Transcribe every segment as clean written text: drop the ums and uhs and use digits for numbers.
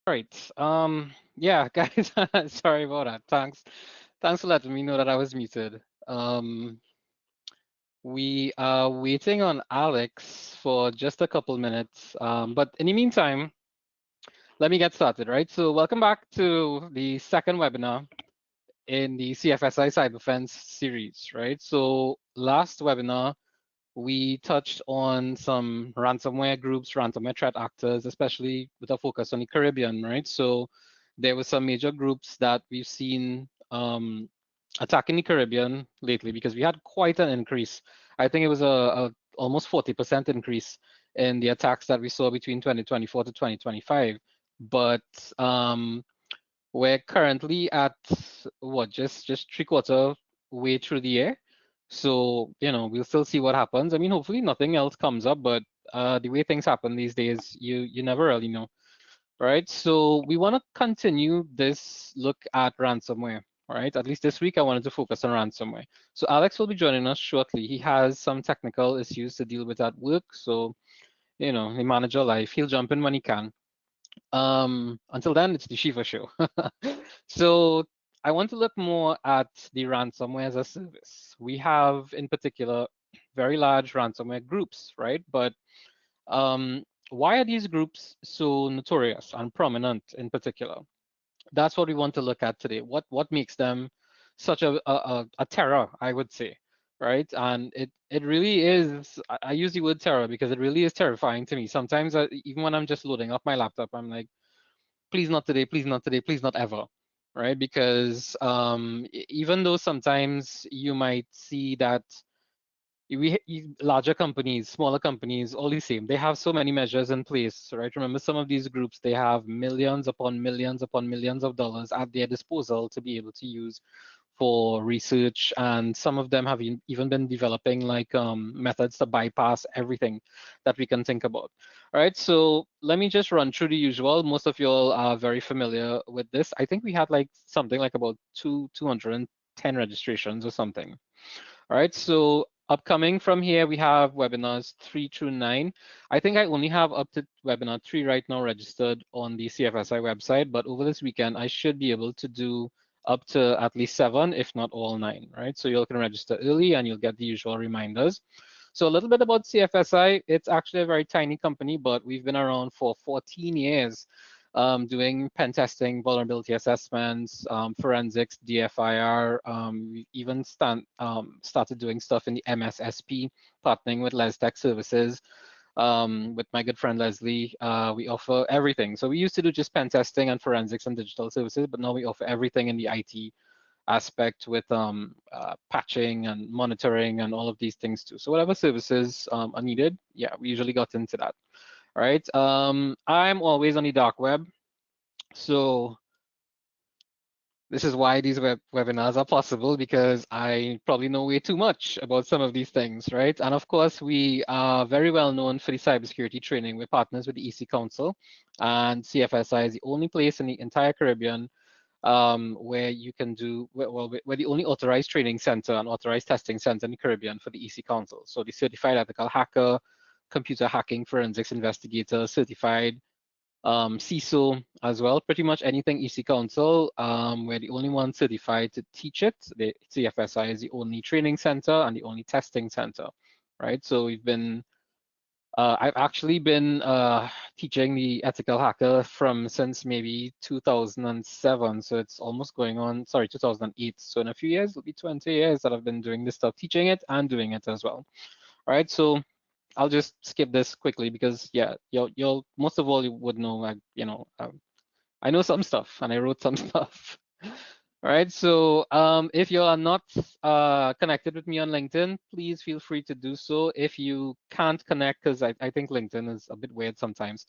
All right. Yeah, guys, sorry about that. Thanks for letting me know that I was muted. We are waiting on Alex for just a couple minutes. But in the meantime, let me get started, right? So welcome back to the second webinar in the CFSI CyberFence series, right? So last webinar, we touched on some ransomware groups, ransomware threat actors, especially with a focus on the Caribbean, right? So there were some major groups that we've seen attacking the Caribbean lately because we had quite an increase. I think it was a almost 40% increase in the attacks that we saw between 2024 to 2025. But we're currently at what, just three-quarter way through the year. So, we'll still see what happens. I mean, hopefully nothing else comes up, but the way things happen these days, you never really know, right? So we want to continue this look at ransomware, right? At least this week, I wanted to focus on ransomware. So Alex will be joining us shortly. He has some technical issues to deal with at work. So, he manage your life. He'll jump in when he can. Until then, it's the Shiva show. So I want to look more at the ransomware as a service. We have, in particular, very large ransomware groups, right? But why are these groups so notorious and prominent in particular? That's what we want to look at today. What makes them such a terror, I would say, right? And it really is. I use the word terror because it really is terrifying to me. Sometimes, even when I'm just loading up my laptop, I'm like, please not today, please not today, please not ever, right? Because even though sometimes you might see that larger companies, smaller companies, all the same, they have so many measures in place, right? Remember, some of these groups, they have millions upon millions of dollars at their disposal to be able to use for research, and some of them have even been developing like methods to bypass everything that we can think about. All right, so let me just run through the usual. Most of you all are very familiar with this. I think we had like something like about 210 registrations or something. All right, so upcoming from here, we have webinars 3 through 9. I think I only have up to webinar 3 right now registered on the CFSI website, but over this weekend, I should be able to do up to at least 7, if not all 9, right? So you can register early and you'll get the usual reminders. So a little bit about CFSI. It's actually a very tiny company, but we've been around for 14 years. Doing pen testing, vulnerability assessments, forensics, DFIR. We even started doing stuff in the MSSP, partnering with LesTech Services. With my good friend Leslie, we offer everything. So we used to do just pen testing and forensics and digital services, but now we offer everything in the IT aspect with patching and monitoring and all of these things too. So whatever services are needed, yeah, we usually got into that. All right. I'm always on the dark web. So this is why these webinars are possible, because I probably know way too much about some of these things, right? And of course, we are very well known for the cybersecurity training. We're partners with the EC Council, and CFSI is the only place in the entire Caribbean where you can do, well, we're the only authorized training center and authorized testing center in the Caribbean for the EC Council. So the certified ethical hacker, computer hacking forensics investigator, certified CISO as well. Pretty much anything EC Council. We're the only one certified to teach it. The CFSI is the only training center and the only testing center, right? So I've actually been teaching the ethical hacker since maybe 2007. So it's almost going on, sorry, 2008. So in a few years, it'll be 20 years that I've been doing this stuff, teaching it and doing it as well. All right, so I'll just skip this quickly because, yeah, you'll most of all you would know, I know some stuff and I wrote some stuff. All right, so if you are not connected with me on LinkedIn, please feel free to do so. If you can't connect, because I think LinkedIn is a bit weird sometimes,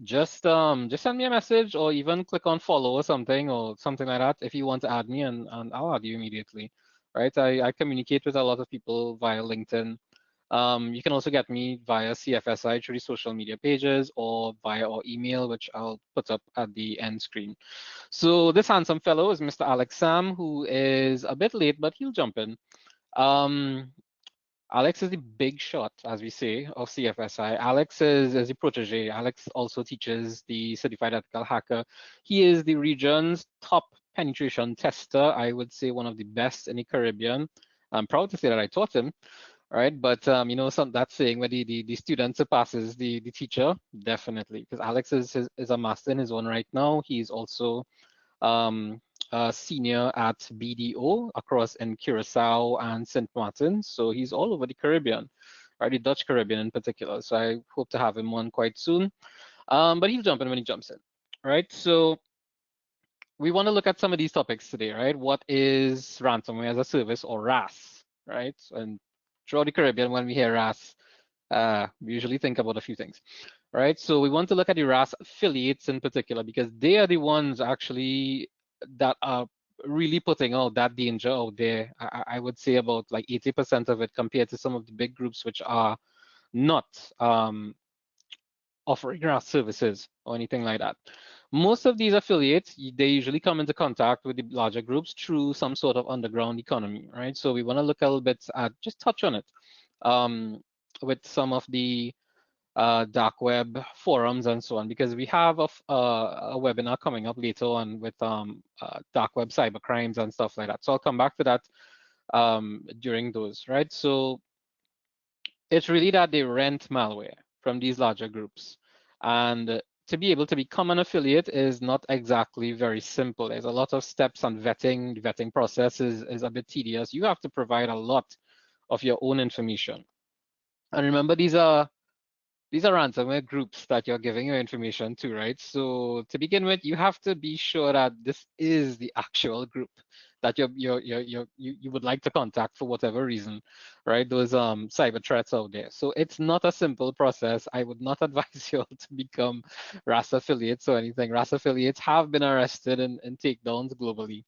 just send me a message or even click on follow or something like that if you want to add me, and I'll add you immediately. Right, I communicate with a lot of people via LinkedIn. You can also get me via CFSI through the social media pages or via our email, which I'll put up at the end screen. So this handsome fellow is Mr. Alex Sam, who is a bit late, but he'll jump in. Alex is the big shot, as we say, of CFSI. Alex is a protege. Alex also teaches the certified ethical hacker. He is the region's top penetration tester. I would say one of the best in the Caribbean. I'm proud to say that I taught him, right? But you know, that saying where the student surpasses the teacher, definitely, because Alex is a master in his own right now. He's also um, senior at BDO across in Curacao and St. Martin. So he's all over the Caribbean, right? The Dutch Caribbean in particular. So I hope to have him on quite soon. But he'll jump in when he jumps in, right? So we want to look at some of these topics today, right? What is ransomware as a service, or RaaS, right? And throughout the Caribbean, when we hear RaaS, we usually think about a few things, right? So we want to look at the RaaS affiliates in particular because they are the ones actually that are really putting out that danger out there. I would say about like 80% of it compared to some of the big groups which are not offering RaaS services or anything like that. Most of these affiliates, they usually come into contact with the larger groups through some sort of underground economy, right? So we want to look a little bit at, just touch on it um, with some of the dark web forums and so on, because we have a webinar coming up later on with dark web cybercrimes and stuff like that. So I'll come back to that during those, right? So it's really that they rent malware from these larger groups. And to be able to become an affiliate is not exactly very simple. There's a lot of steps and vetting. The vetting process is a bit tedious. You have to provide a lot of your own information. And remember, these are ransomware groups that you're giving your information to, right? So to begin with, you have to be sure that this is the actual group that you would like to contact for whatever reason, right? Those cyber threats out there. So it's not a simple process. I would not advise you all to become RaaS affiliates or anything. RaaS affiliates have been arrested in takedowns globally,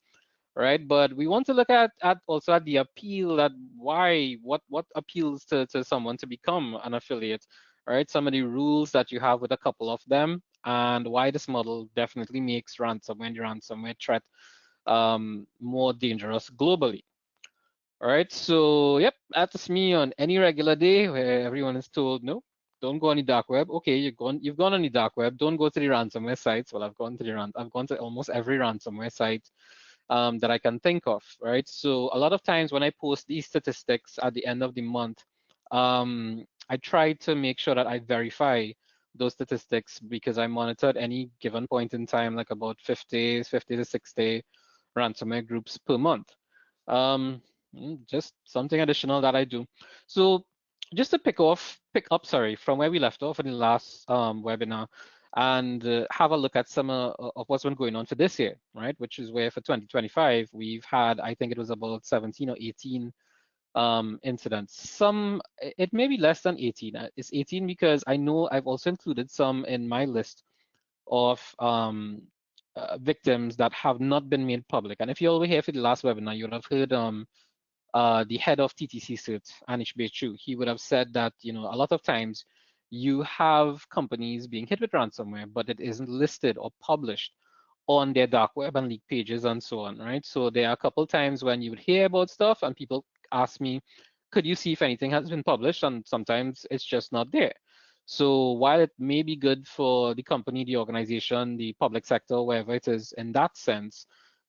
right? But we want to look at also at the appeal, that why, what appeals to someone to become an affiliate, right? Some of the rules that you have with a couple of them, and why this model definitely makes ransomware, the ransomware threat, more dangerous globally. All right, so yep, that's me on any regular day where everyone is told, no, don't go on the dark web. Okay, you've gone on the dark web. Don't go to the ransomware sites. Well, I've gone to almost every ransomware site that I can think of, right? So a lot of times when I post these statistics at the end of the month, I try to make sure that I verify those statistics because I monitor at any given point in time, like about 50 to 60 ransomware groups per month. Just something additional that I do. So just to pick up, sorry, from where we left off in the last webinar, and have a look at some of what's been going on for this year, right? Which is where for 2025, we've had, I think it was about 17 or 18 incidents. It may be less than 18. It's 18 because I know I've also included some in my list of victims that have not been made public. And if you all were here for the last webinar, you would have heard the head of TTC CERT, Anish Bechu. He would have said that, you know, a lot of times you have companies being hit with ransomware, but it isn't listed or published on their dark web and leak pages and so on, right? So there are a couple times when you would hear about stuff and people ask me, could you see if anything has been published? And sometimes it's just not there. So while it may be good for the company, the organization, the public sector, wherever it is in that sense,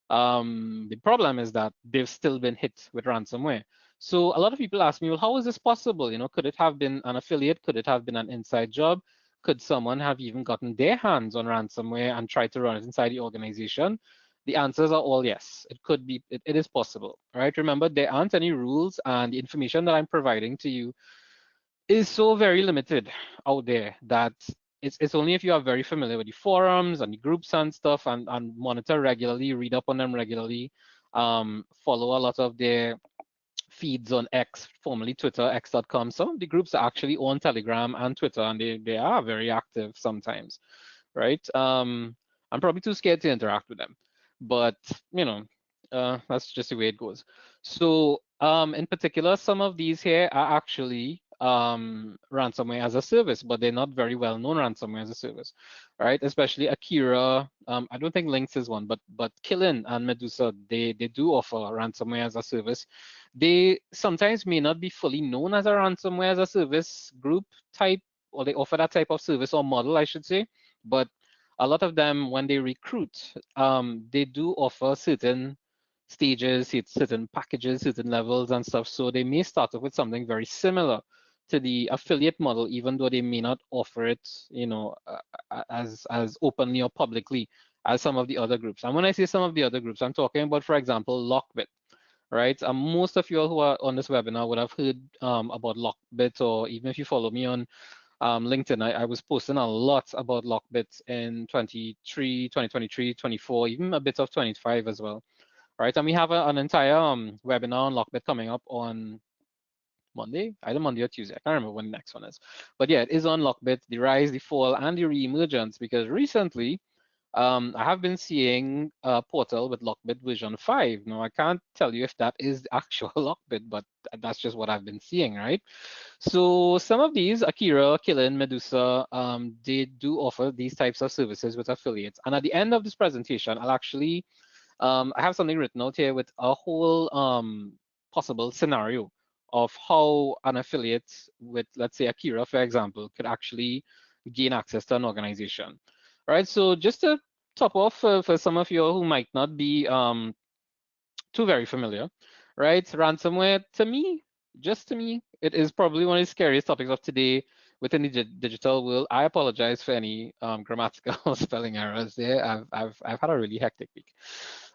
the problem is that they've still been hit with ransomware. So a lot of people ask me, well, how is this possible? You know, could it have been an affiliate? Could it have been an inside job? Could someone have even gotten their hands on ransomware and tried to run it inside the organization? The answers are all yes. It could be, it is possible, right? Remember, there aren't any rules, and the information that I'm providing to you is so very limited out there that it's only if you are very familiar with the forums and the groups and stuff, and monitor regularly, read up on them regularly, follow a lot of their feeds on X, formerly Twitter, x.com. Some of the groups are actually on Telegram and Twitter, and they are very active sometimes, right? I'm probably too scared to interact with them, but you know, that's just the way it goes. So in particular, some of these here are actually ransomware as a service, but they're not very well known ransomware as a service, right? Especially Akira. I don't think Lynx is one, but Killin and Medusa, they do offer ransomware as a service. They sometimes may not be fully known as a ransomware as a service group type, or they offer that type of service or model, I should say. But a lot of them, when they recruit, they do offer certain stages, certain packages, certain levels and stuff. So they may start off with something very similar to the affiliate model, even though they may not offer it, as openly or publicly as some of the other groups. And when I say some of the other groups, I'm talking about, for example, Lockbit, right? Most of you all who are on this webinar would have heard about Lockbit, or even if you follow me on LinkedIn, I was posting a lot about Lockbit in 2023, 24, even a bit of 25 as well, right? And we have an entire webinar on Lockbit coming up on Monday, either Monday or Tuesday. I can't remember when the next one is. But yeah, it is on Lockbit, the rise, the fall, and the re-emergence, because recently I have been seeing a portal with Lockbit version 5. Now, I can't tell you if that is the actual Lockbit, but that's just what I've been seeing, right? So some of these, Akira, Killin, Medusa, they do offer these types of services with affiliates. And at the end of this presentation, I'll actually, I have something written out here with a whole possible scenario of how an affiliate with, let's say, Akira, for example, could actually gain access to an organization. All right, so just to top off for some of you who might not be too very familiar, right? Ransomware, to me, just to me, it is probably one of the scariest topics of today within the digital world. I apologize for any grammatical spelling errors there. I've had a really hectic week.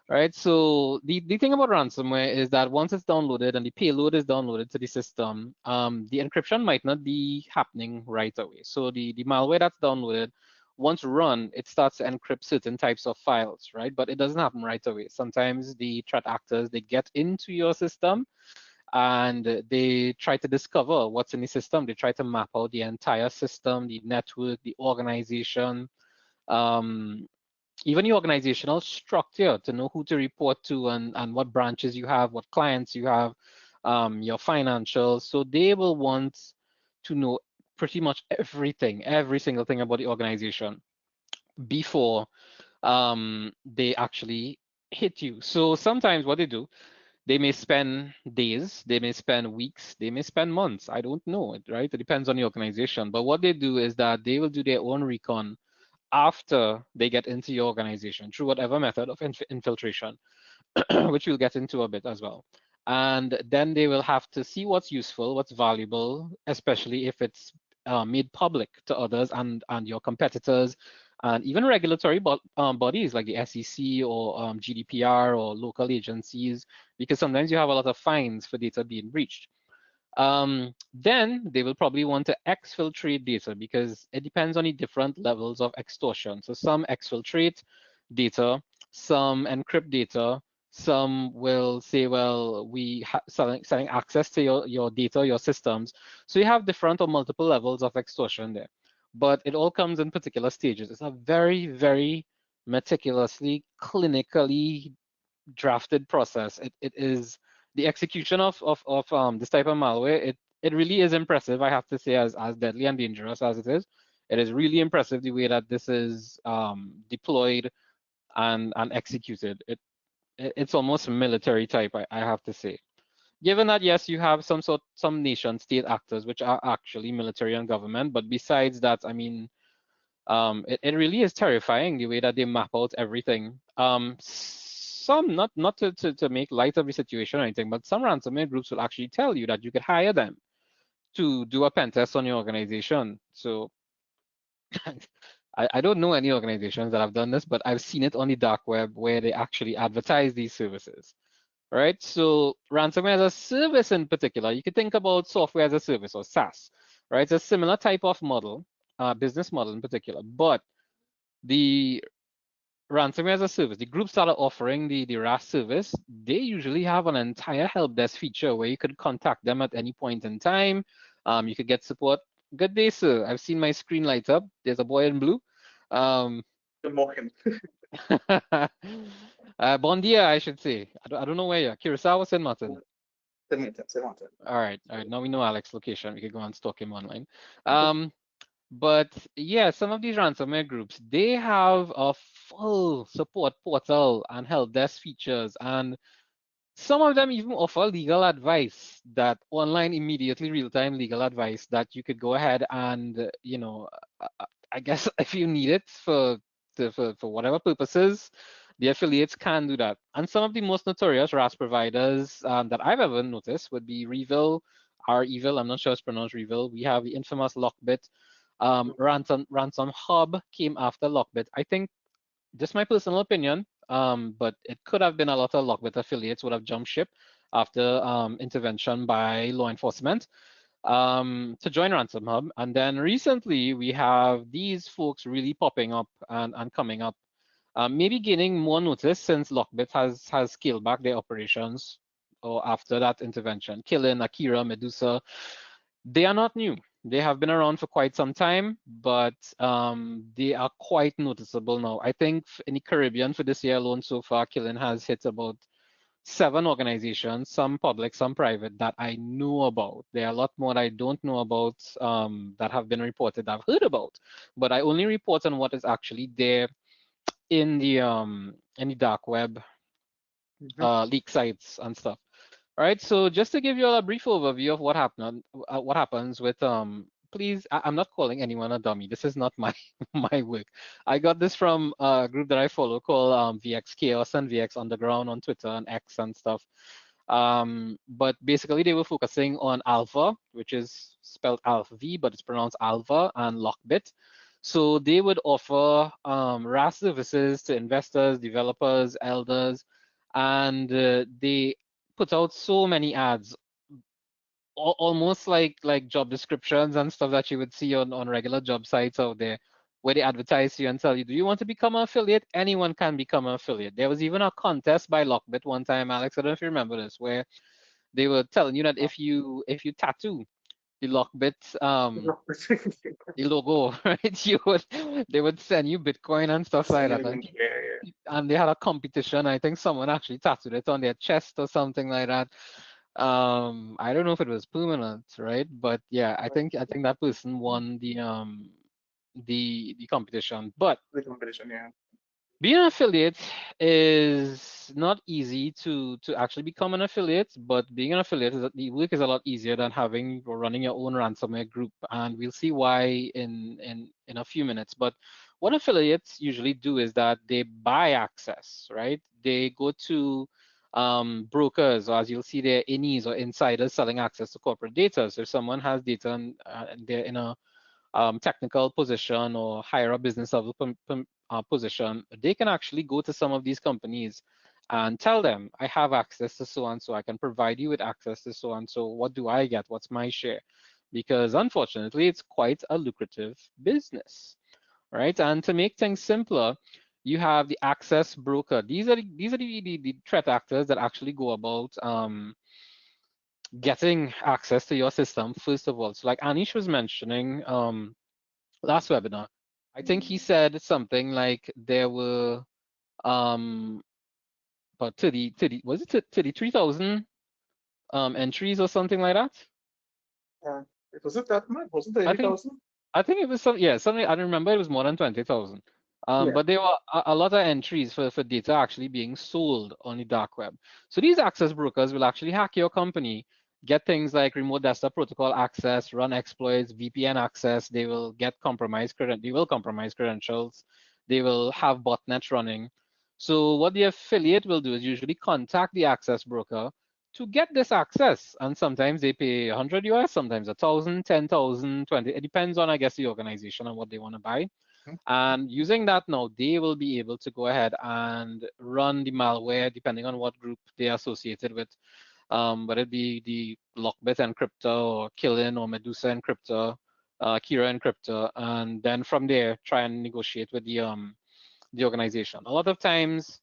Right, so the thing about ransomware is that once it's downloaded and the payload is downloaded to the system, the encryption might not be happening right away. So the malware that's downloaded, once run, it starts to encrypt certain types of files, right? But it doesn't happen right away. Sometimes the threat actors, they get into your system and they try to discover what's in the system. They try to map out the entire system, the network, the organization, even your organizational structure, to know who to report to and what branches you have, what clients you have, your financials. So they will want to know pretty much everything, every single thing about the organization before they actually hit you. So sometimes what they do, they may spend days, they may spend weeks, they may spend months. I don't know, right? It depends on the organization. But what they do is that they will do their own recon after they get into your organization through whatever method of infiltration, which we'll get into a bit as well. And then they will have to see what's useful, what's valuable, especially if it's made public to others and your competitors, and even regulatory bodies like the SEC or GDPR or local agencies, because sometimes you have a lot of fines for data being breached. Then they will probably want to exfiltrate data, because it depends on the different levels of extortion. So some exfiltrate data, some encrypt data, some will say, well, we selling access to your data, your systems. So you have different or multiple levels of extortion there. But it all comes in particular stages. It's a very, very meticulously, clinically drafted process. It is the execution of this type of malware. It really is impressive, I have to say, as deadly and dangerous as it is. It is really impressive the way that this is deployed and executed. It's almost military type, I have to say. Given that, yes, you have some nation state actors which are actually military and government, but besides that, I mean, it really is terrifying the way that they map out everything. Some, not to make light of the situation or anything, but some ransomware groups will actually tell you that you could hire them to do a pen test on your organization. So I don't know any organizations that have done this, but I've seen it on the dark web where they actually advertise these services. Right? So ransomware as a service in particular, you could think about software as a service, or SaaS, right? It's a similar type of model, business model in particular, but the ransomware as a service, the groups that are offering the RaaS service, they usually have an entire help desk feature where you could contact them at any point in time. You could get support. Good day, sir. I've seen my screen light up. There's a boy in blue. Good morning. Bon dia, I should say. I don't know where you're. Curacao or St. Martin? St. Martin. All right. Now we know Alex's location. We could go and stalk him online. But yeah, some of these ransomware groups, they have a full support portal and help desk features and Some of them even offer legal advice, that online immediately real-time legal advice that you could go ahead and, I guess if you need it for whatever purposes, the affiliates can do that. And some of the most notorious RaaS providers that I've ever noticed would be Revil, Evil. I'm not sure it's pronounced Revil. We have the infamous Lockbit. Ransom Hub came after Lockbit. I think, just my personal opinion, but it could have been a lot of Lockbit affiliates would have jumped ship after intervention by law enforcement to join Ransom Hub. And then recently we have these folks really popping up and coming up, maybe gaining more notice since Lockbit has scaled back their operations or after that intervention. Killing, Akira, Medusa, they are not new. They have been around for quite some time, but they are quite noticeable now. I think in the Caribbean for this year alone so far, Killing has hit about 7 organizations, some public, some private, that I know about. There are a lot more that I don't know about that have been reported, I've heard about, but I only report on what is actually there in the dark web, leak sites and stuff. All right, so just to give you all a brief overview of what happens with please, I'm not calling anyone a dummy. This is not my my work. I got this from a group that I follow called VX Chaos and VX Underground on Twitter and X and stuff. But basically they were focusing on Alpha, which is spelled Alpha V, but it's pronounced Alpha, and Lockbit. So they would offer RaaS services to investors, developers, elders, and they put out so many ads, almost like job descriptions and stuff that you would see on regular job sites out there, where they advertise to you and tell you, do you want to become an affiliate? Anyone can become an affiliate. There was even a contest by Lockbit one time, Alex, I don't know if you remember this, where they were telling you that if you tattoo the Lockbit the logo, right, they would send you Bitcoin and stuff like that. And they had a competition. I think someone actually tattooed it on their chest or something like that. I don't know if it was permanent, right? But yeah, I think that person won the competition. But The competition, yeah. being an affiliate is not easy to actually become an affiliate, but being an affiliate the work is a lot easier than having or running your own ransomware group, and we'll see why in a few minutes. But what affiliates usually do is that they buy access, right? They go to brokers, or as you'll see there, innies or insiders selling access to corporate data. So if someone has data and they're in a technical position or higher up business level position, they can actually go to some of these companies and tell them, I have access to so and so, I can provide you with access to so and so. What do I get? What's my share? Because unfortunately, it's quite a lucrative business, right? And to make things simpler, you have the access broker. These are the threat actors that actually go about getting access to your system, first of all. So like Anish was mentioning, last webinar, I think he said something like there were about 30 was it 33,000 entries or something like that? Was it that much? Was it I think 30,000? I think it was something I don't remember. It was more than 20,000. Yeah. But there were a lot of entries for data actually being sold on the dark web. So these access brokers will actually hack your company, get things like remote desktop protocol access, run exploits, VPN access. They will compromise credentials. They will have botnets running. So what the affiliate will do is usually contact the access broker to get this access. And sometimes they pay 100 US, sometimes 1,000, 10,000, 20. It depends on, I guess, the organization and what they want to buy. And using that now, they will be able to go ahead and run the malware depending on what group they are associated with, whether it be the Lockbit encryptor or Killin or Medusa encryptor, Kira encryptor, and then from there try and negotiate with the organization. A lot of times,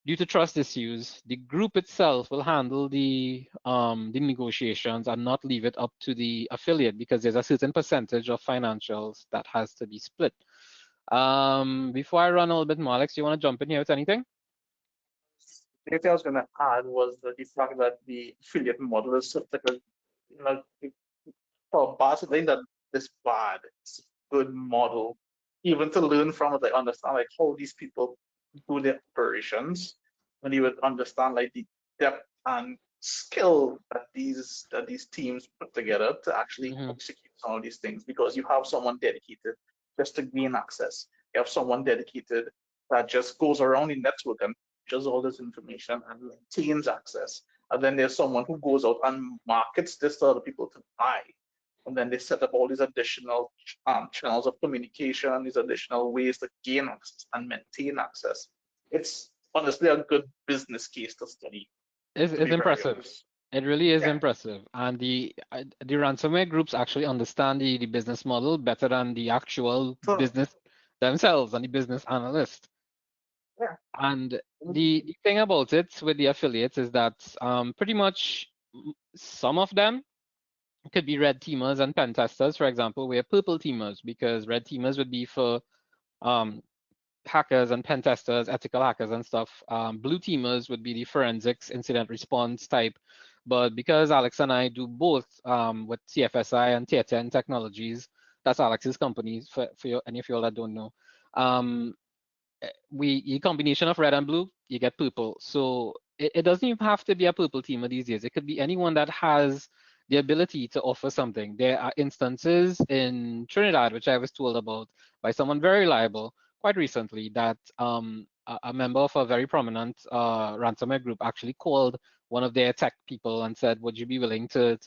due to trust issues, the group itself will handle the negotiations and not leave it up to the affiliate, because there's a certain percentage of financials that has to be split. Before I run a little bit more, Alex, you want to jump in here with anything? The other thing I was going to add was the fact that the affiliate model is sort of like for bad, I think that this bad, it's a good model, even to learn from it, like understand like how these people do their operations, when you would understand like the depth and skill that these teams put together to actually Hmm. execute some of these things, because you have someone dedicated just to gain access. You have someone dedicated that just goes around the network and just all this information and maintains access. And then there's someone who goes out and markets this to other people to buy. And then they set up all these additional channels of communication, these additional ways to gain access and maintain access. It's honestly a good business case to study, to It's be very impressive. honest. It really is Yeah. impressive. And the ransomware groups actually understand the business model better than the actual So business themselves and the business analyst. yeah. And the thing about it with the affiliates is that pretty much some of them could be red teamers and pen testers, for example. We're purple teamers because red teamers would be for um, hackers and pen testers, ethical hackers and stuff. Blue teamers would be the forensics incident response type. But because Alex and I do both with CFSI and Tier 10 Technologies, that's Alex's company for any of you all that don't know. Um, a combination of red and blue, you get purple. So it doesn't even have to be a purple teamer these days. It could be anyone that has the ability to offer something. There are instances in Trinidad, which I was told about by someone very reliable quite recently, that a member of a very prominent ransomware group actually called one of their tech people and said, would you be willing to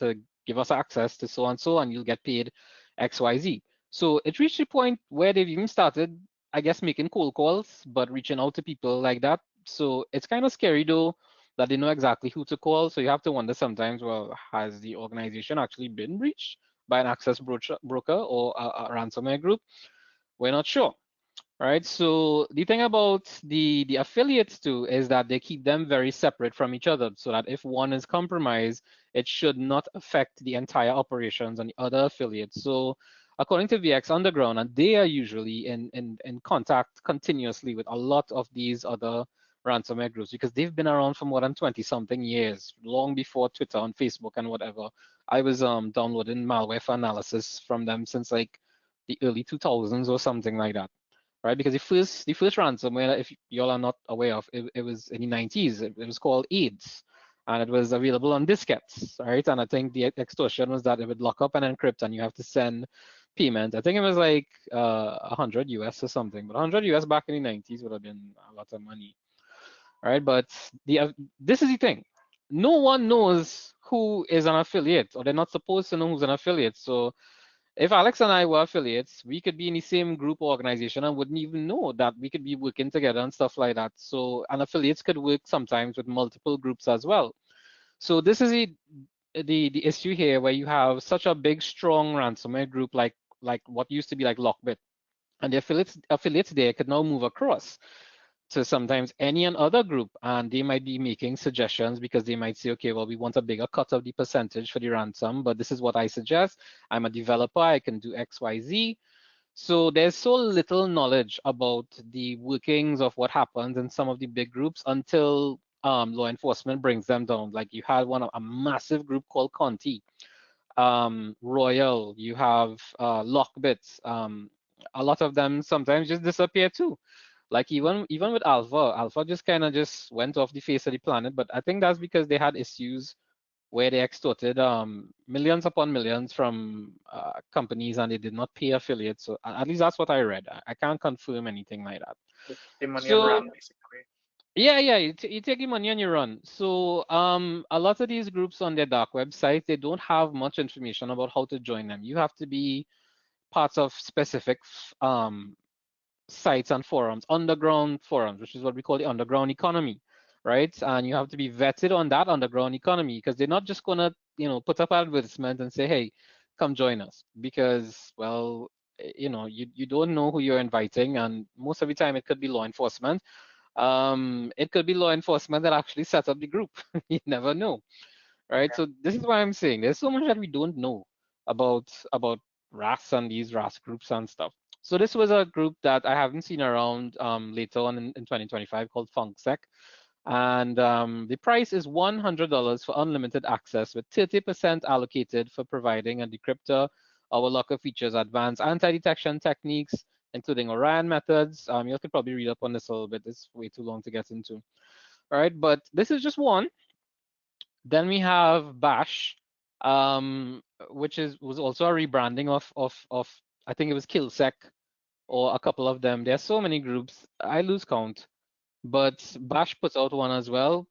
give us access to so and so, and you'll get paid XYZ. So it reached a point where they've even started, I guess, making cold calls, but reaching out to people like that. So it's kind of scary though that they know exactly who to call. So you have to wonder sometimes, well, has the organization actually been breached by an access broker or a ransomware group? We're not sure. Right. So the thing about the affiliates too is that they keep them very separate from each other, so that if one is compromised, it should not affect the entire operations on the other affiliates. So according to VX Underground, and they are usually in contact continuously with a lot of these other ransomware groups because they've been around for more than 20 something years, long before Twitter and Facebook and whatever. I was downloading malware for analysis from them since like the early 2000s or something like that, right? Because the first ransomware, if y'all are not aware of, it was in the 90s. It was called AIDS, and it was available on diskettes, right? And I think the extortion was that it would lock up and encrypt, and you have to send payment. I think it was like 100 US or something, but 100 US back in the 90s would have been a lot of money, right? But this is the thing. No one knows who is an affiliate, or they're not supposed to know who's an affiliate. So if Alex and I were affiliates, we could be in the same group or organization and wouldn't even know that we could be working together and stuff like that. So, and affiliates could work sometimes with multiple groups as well. So this is the issue here where you have such a big, strong ransomware group like what used to be like Lockbit, and the affiliates there could now move across to sometimes any and other group, and they might be making suggestions because they might say, okay, well, we want a bigger cut of the percentage for the ransom, but this is what I suggest. I'm a developer, I can do XYZ. So there's so little knowledge about the workings of what happens in some of the big groups until law enforcement brings them down. Like you had a massive group called Conti, Royal, you have Lockbit. A lot of them sometimes just disappear too. Like even with Alpha just kind of just went off the face of the planet. But I think that's because they had issues where they extorted millions upon millions from companies and they did not pay affiliates. So at least that's what I read. I can't confirm anything like that. The money and So run basically. yeah, you take your money and you run. So a lot of these groups on their dark website, they don't have much information about how to join them. You have to be parts of specific sites and forums, underground forums, which is what we call the underground economy, right? And you have to be vetted on that underground economy because they're not just gonna, put up advertisement and say, hey, come join us, because, well, you don't know who you're inviting, and most of the time it could be law enforcement. It could be law enforcement that actually set up the group. You never know, right? Yeah. So this is why I'm saying there's so much that we don't know about RaaS and these RaaS groups and stuff. So this was a group that I haven't seen around later on in 2025 called FunkSec. And the price is $100 for unlimited access with 30% allocated for providing a decryptor, our locker features advanced anti-detection techniques, including Orion methods. You have to probably read up on this a little bit. It's way too long to get into. All right, but this is just one. Then we have Bash, which was also a rebranding of I think it was Killsec or a couple of them. There are so many groups, I lose count. But Bash puts out one as well.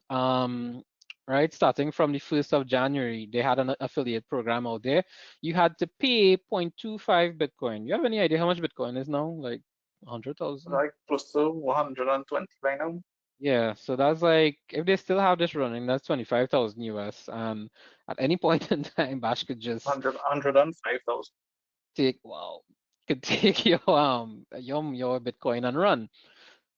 Right, starting from the 1st of January, they had an affiliate program out there. You had to pay 0.25 Bitcoin. You have any idea how much Bitcoin is now? Like 100,000? Like close to 120 right now. Yeah, so that's like if they still have this running, that's 25,000 US. And at any point in time, Bash could just 105,000. take could take your Bitcoin and run.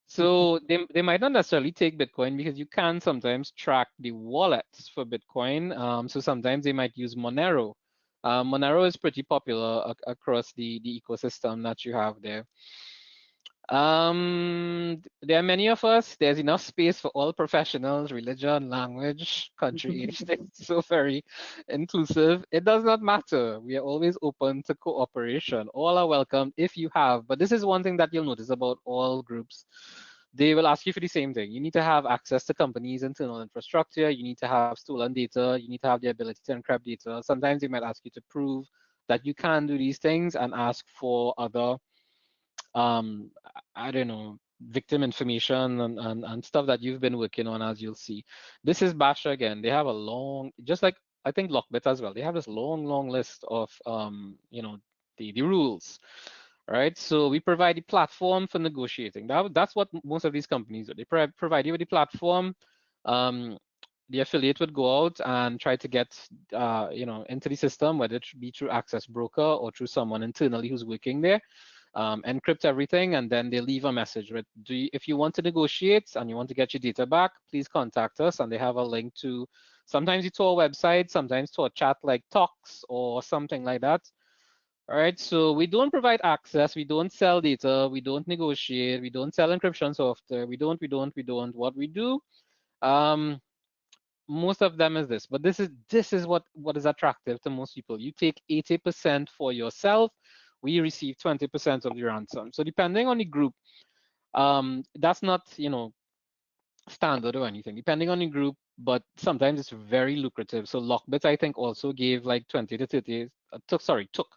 So they might not necessarily take Bitcoin because you can sometimes track the wallets for Bitcoin. So sometimes they might use Monero. Monero is pretty popular across the ecosystem that you have there. There are many of us. There's enough space for all professionals, religion, language, country, age. It's so very inclusive. It does not matter. We are always open to cooperation. All are welcome if you have. But this is one thing that you'll notice about all groups. They will ask you for the same thing. You need to have access to companies' internal infrastructure. You need to have stolen data. You need to have the ability to encrypt data. Sometimes they might ask you to prove that you can do these things and ask for other um I don't know, victim information and stuff that you've been working on, as you'll see. This is Basha again. They have a long, just like I think Lockbit as well. They have this long list of the rules. Right. So we provide the platform for negotiating. That's what most of these companies do. They provide you with the platform. Um, the affiliate would go out and try to get into the system, whether it be through access broker or through someone internally who's working there, encrypt everything, and then they leave a message with, if you want to negotiate and you want to get your data back, please contact us. And they have a link to, sometimes it's to our website, sometimes to a chat like Talks or something like that. All right, so we don't provide access, we don't sell data, we don't negotiate, we don't sell encryption software, we don't. What we do, um, most of them is this, but this is what is attractive to most people. You take 80% for yourself, we receive 20% of the ransom. So depending on the group, that's not standard or anything, depending on the group, but sometimes it's very lucrative. So Lockbit, I think, also gave like 20 to 30, took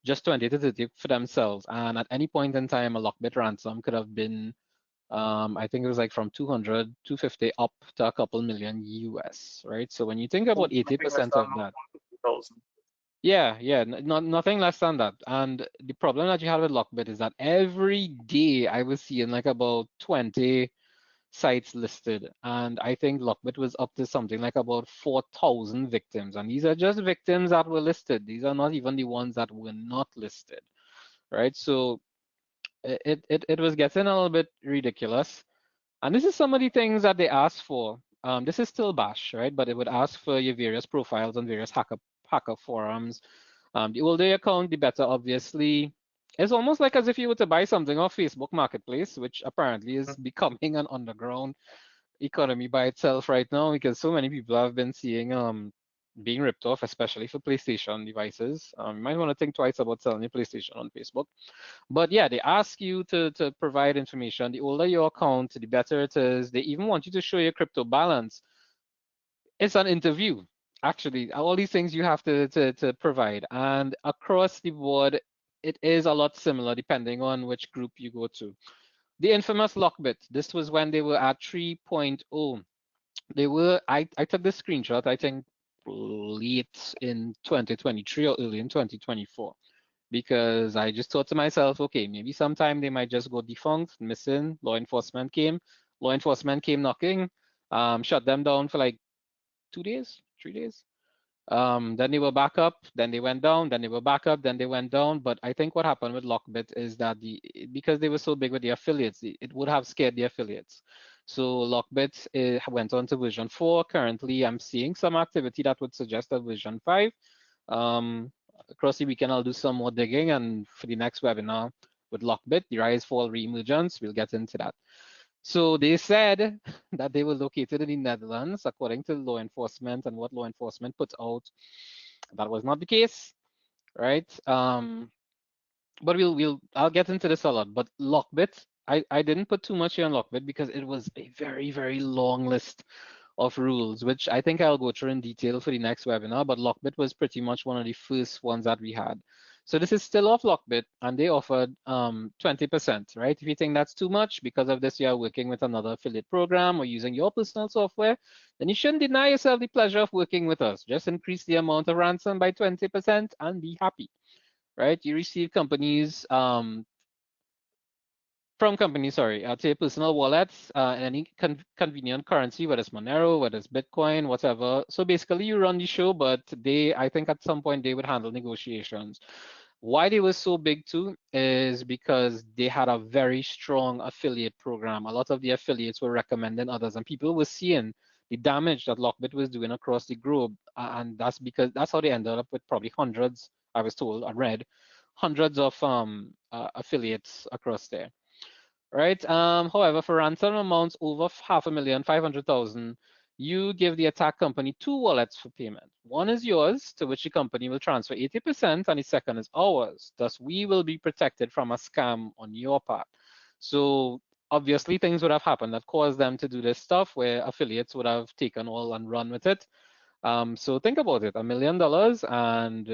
just 20 to 30 for themselves. And at any point in time, a Lockbit ransom could have been, I think it was like from 200, 250 up to a couple million US, right? So when you think about Nothing less 80% than of that, 150,000. yeah, nothing less than that. And the problem that you have with Lockbit is that every day I was seeing like about 20 sites listed, and I think Lockbit was up to something like about 4,000 victims. And these are just victims that were listed. These are not even the ones that were not listed, right? So it was getting a little bit ridiculous. And this is some of the things that they ask for. This is still Bash, right? But it would ask for your various profiles on various hacker forums. The older your account, the better, obviously. It's almost like as if you were to buy something off Facebook Marketplace, which apparently is becoming an underground economy by itself right now, because so many people have been seeing being ripped off, especially for PlayStation devices. You might want to think twice about selling your PlayStation on Facebook. But yeah, they ask you to provide information. The older your account, the better it is. They even want you to show your crypto balance. It's an interview, actually. All these things you have to provide. And across the board, it is a lot similar depending on which group you go to. The infamous Lockbit, this was when they were at 3.0. I took this screenshot, I think late in 2023 or early in 2024, because I just thought to myself, okay, maybe sometime they might just go defunct, missing. Law enforcement came knocking, shut them down for like 2 days, 3 days. Then they were back up, then they went down, then they were back up, then they went down. But I think what happened with Lockbit is that because they were so big with the affiliates, it would have scared the affiliates. So Lockbit went on to version 4. Currently, I'm seeing some activity that would suggest that version 5. Across the weekend, I'll do some more digging, and for the next webinar with Lockbit, the rise, fall, reemergence, we'll get into that. So they said that they were located in the Netherlands, according to law enforcement and what law enforcement put out. That was not the case, right? But I'll get into this a lot. But Lockbit, I didn't put too much here on Lockbit because it was a very long list of rules, which I think I'll go through in detail for the next webinar, but Lockbit was pretty much one of the first ones that we had. So this is still off Lockbit, and they offered 20%, right? If you think that's too much because of this, you're working with another affiliate program or using your personal software, then you shouldn't deny yourself the pleasure of working with us. Just increase the amount of ransom by 20% and be happy, right? You receive from companies, sorry, to your personal wallets, any convenient currency, whether it's Monero, whether it's Bitcoin, whatever. So basically you run the show, but I think at some point they would handle negotiations. Why they were so big too is because they had a very strong affiliate program. A lot of the affiliates were recommending others, and people were seeing the damage that Lockbit was doing across the globe. And that's how they ended up with probably hundreds, I was told, I read, hundreds of affiliates across there. Right. However, for ransom amounts over 500,000, 500,000, you give the attack company 2 wallets for payment. One is yours, to which the company will transfer 80%, and the second is ours. Thus, we will be protected from a scam on your part. So obviously, things would have happened that caused them to do this stuff where affiliates would have taken all and run with it. So think about it, $1 million, and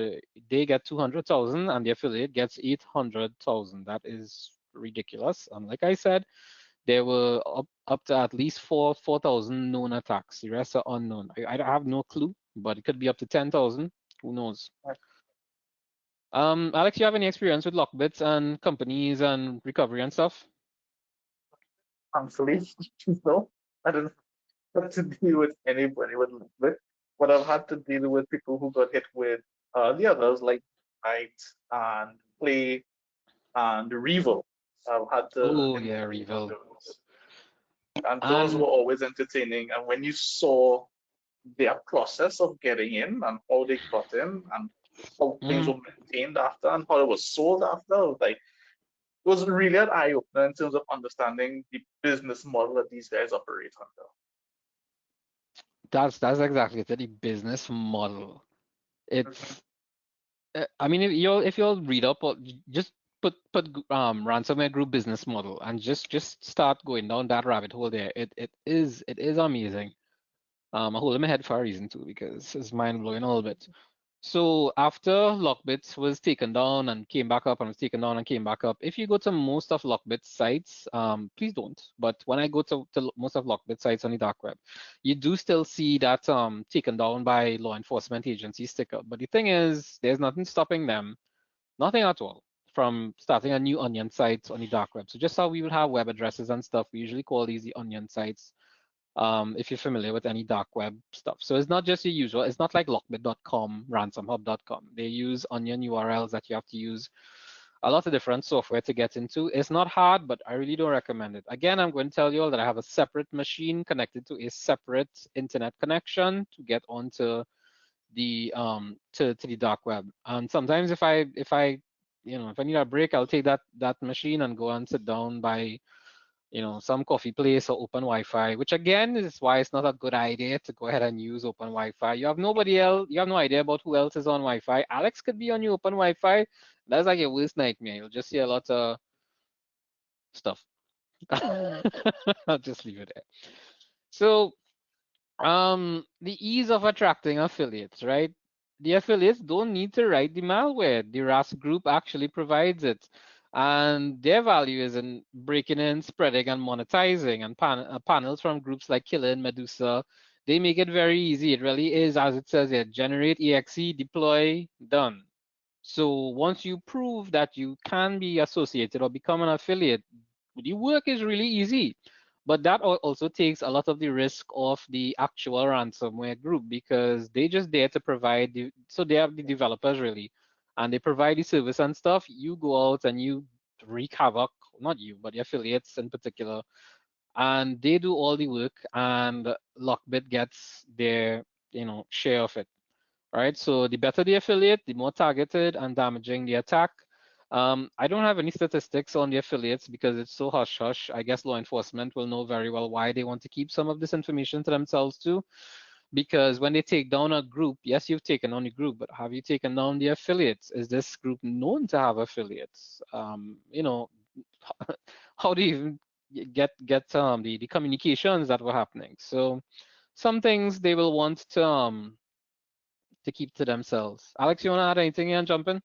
they get 200,000, and the affiliate gets 800,000. That is ridiculous. And like I said, there were up to at least 4,000 known attacks. The rest are unknown. I have no clue, but it could be up to 10,000. Who knows? Alex, you have any experience with lockbits and companies and recovery and stuff? Thankfully, no. I don't have to deal with anybody with Lockbit, but I've had to deal with people who got hit with the others like Knight and Play and Revo. I've had to Oh deal yeah, with Revel. those. And those were And always entertaining. And when you saw their process of getting in and how they got in and how things were maintained after and how it was sold after, it was like it was really an eye opener in terms of understanding the business model that these guys operate under. that's exactly it, the business model. It's I mean, if you'll read up, or just put ransomware group business model and just start going down that rabbit hole there. It is amazing. I hold in my head for a reason too, because it's mind blowing a little bit. So after Lockbit was taken down and came back up and was taken down and came back up, if you go to most of Lockbit sites, please don't. But when I go to most of Lockbit sites on the dark web, you do still see that taken down by law enforcement agency sticker. But the thing is, there's nothing stopping them, nothing at all, from starting a new onion site on the dark web. So just how we would have web addresses and stuff, we usually call these the onion sites. If you're familiar with any dark web stuff. So it's not just your usual, it's not like lockbit.com, ransomhub.com. They use onion URLs that you have to use a lot of different software to get into. It's not hard, but I really don't recommend it. Again, I'm going to tell you all that I have a separate machine connected to a separate internet connection to get onto the to the dark web. And sometimes if I if I need a break, I'll take that machine and go and sit down by some coffee place or open Wi-Fi, which again is why it's not a good idea to go ahead and use open Wi-Fi. You have nobody else, you have no idea about who else is on Wi-Fi. Alex could be on your open Wi-Fi. That's like your worst nightmare. You'll just see a lot of stuff. I'll just leave it there. So the ease of attracting affiliates, right? The affiliates don't need to write the malware. The RaaS group actually provides it. And their value is in breaking in, spreading, and monetizing. And panels from groups like Killer and Medusa, they make it very easy. It really is, as it says here, generate EXE, deploy, done. So once you prove that you can be associated or become an affiliate, the work is really easy. But that also takes a lot of the risk of the actual ransomware group, because they just there to provide so they have the developers really, and they provide the service and stuff. You go out and you wreak havoc, not you, but the affiliates in particular, and they do all the work, and Lockbit gets their share of it. Right, so the better the affiliate, the more targeted and damaging the attack. I don't have any statistics on the affiliates because it's so hush hush. I guess law enforcement will know very well why they want to keep some of this information to themselves too. Because when they take down a group, yes, you've taken down the group, but have you taken down the affiliates? Is this group known to have affiliates? How do you even get the communications that were happening? So some things they will want to keep to themselves. Alex, you want to add anything here and jump in?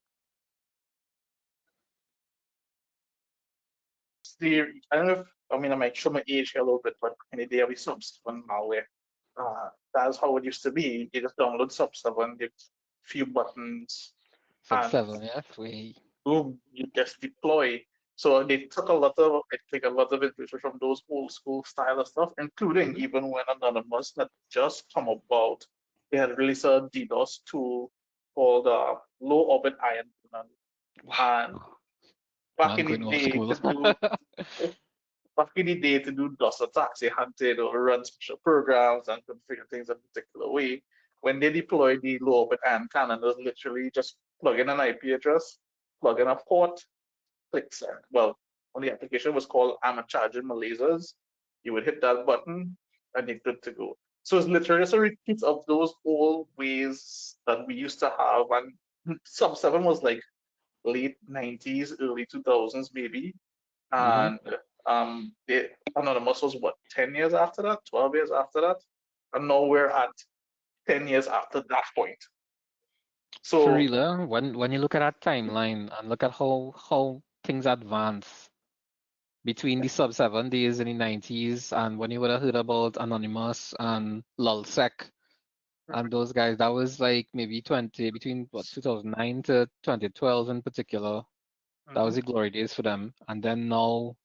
I don't know if, I mean, I might show my age here a little bit, but in the day of the Sub7 malware, that's how it used to be. You just download Sub7, the few buttons, Sub and 7, yes, we. boom, you just deploy. So they took a lot of, I think, a lot of inspiration from those old school style of stuff, including Mhm. even when Anonymous had just come about, they had released a DDoS tool called Low Orbit Iron Cannon. And Wow, back man, in the going off day school. to do back in the day to do DOS attacks, they had to run special programs and configure things a particular way. When they deployed the low orbit iron cannon, it was literally just plug in an IP address, plug in a port, click send. Well, when the application was called I'm charging my lasers, you would hit that button and you're good to go. So it's literally just a repeat of those old ways that we used to have. And Sub 7 was like late 90s, early 2000s, maybe. Hmm. And Anonymous was what, 10 years after that, 12 years after that? And now we're at 10 years after that point. For So, real, when you look at that timeline and look at how things advance between the sub 7 days in the 90s and when you would have heard about Anonymous and lulsec and those guys, that was like maybe 20 between what 2009 to 2012 in particular. That was mhm, the glory days for them. And then now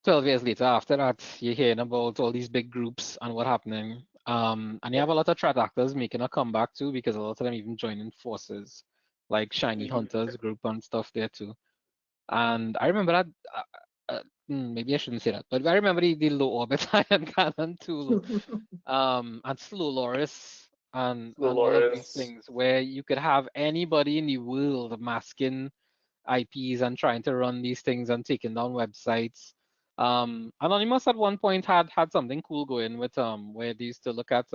12 years later, after that, you're hearing about all these big groups and what happening. And you yeah, have a lot of threat actors making a comeback too, because a lot of them even joining forces, like Shiny yeah, Hunters group and stuff there too. And I remember that, maybe I shouldn't say that, but I remember the low orbit ion cannon tool, and Slow Loris and all of these Dolores. things where you could have anybody in the world masking IPs and trying to run these things and taking down websites. Anonymous at one point had something cool going with where they used to look at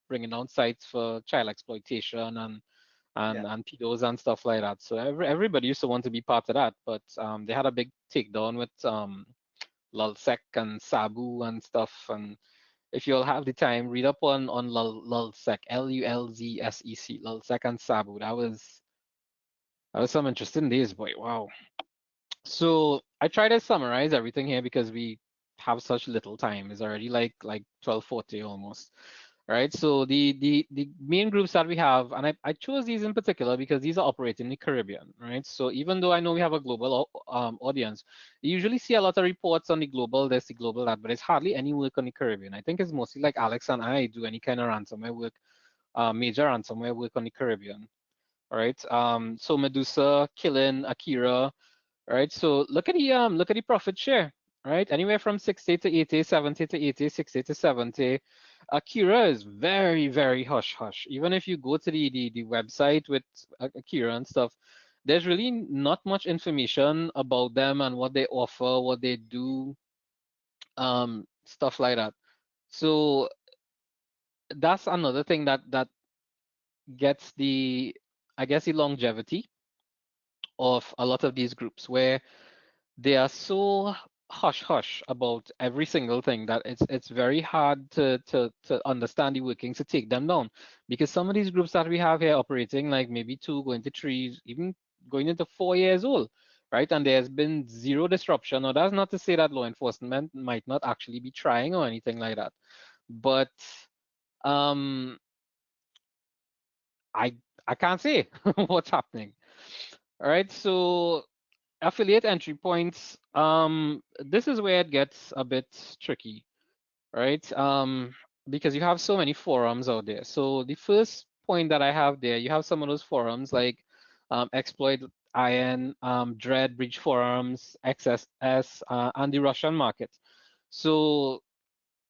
bringing down sites for child exploitation Yeah, and pedos and stuff like that. So everybody used to want to be part of that, but they had a big takedown with Lulsec and Sabu and stuff. And if you'll have the time, read up on Lulsec, Lulzsec, Lulsec and Sabu. That was some interesting days, boy. Wow. So I try to summarize everything here because we have such little time. It's already like 12:40 almost. Right. So the main groups that we have, and I chose these in particular because these are operating in the Caribbean, right? So even though I know we have a global audience, you usually see a lot of reports on the global this, the global that, but it's hardly any work on the Caribbean. I think it's mostly like Alex and I do any kind of ransomware work, major ransomware work on the Caribbean. All right. So Medusa, Killing, Akira. Right? So look at the profit share, right? Anywhere from 60 to 80, 70 to 80, 60 to 70. Akira is very, very hush hush. Even if you go to the website with Akira and stuff, there's really not much information about them and what they offer, what they do, stuff like that. So that's another thing that gets the, I guess, the longevity of a lot of these groups where they are so hush hush about every single thing that it's very hard to understand the workings to take them down, because some of these groups that we have here operating like maybe 2 going to 3, even going into 4 years old, right? And there's been zero disruption. Now that's not to say that law enforcement might not actually be trying or anything like that, but um i I can't say what's happening. All right, so affiliate entry points. This is where it gets a bit tricky, right? Because you have so many forums out there. So the first point that I have there, you have some of those forums like Exploit IN, Dread Breach Forums, XSS, and the Russian market. So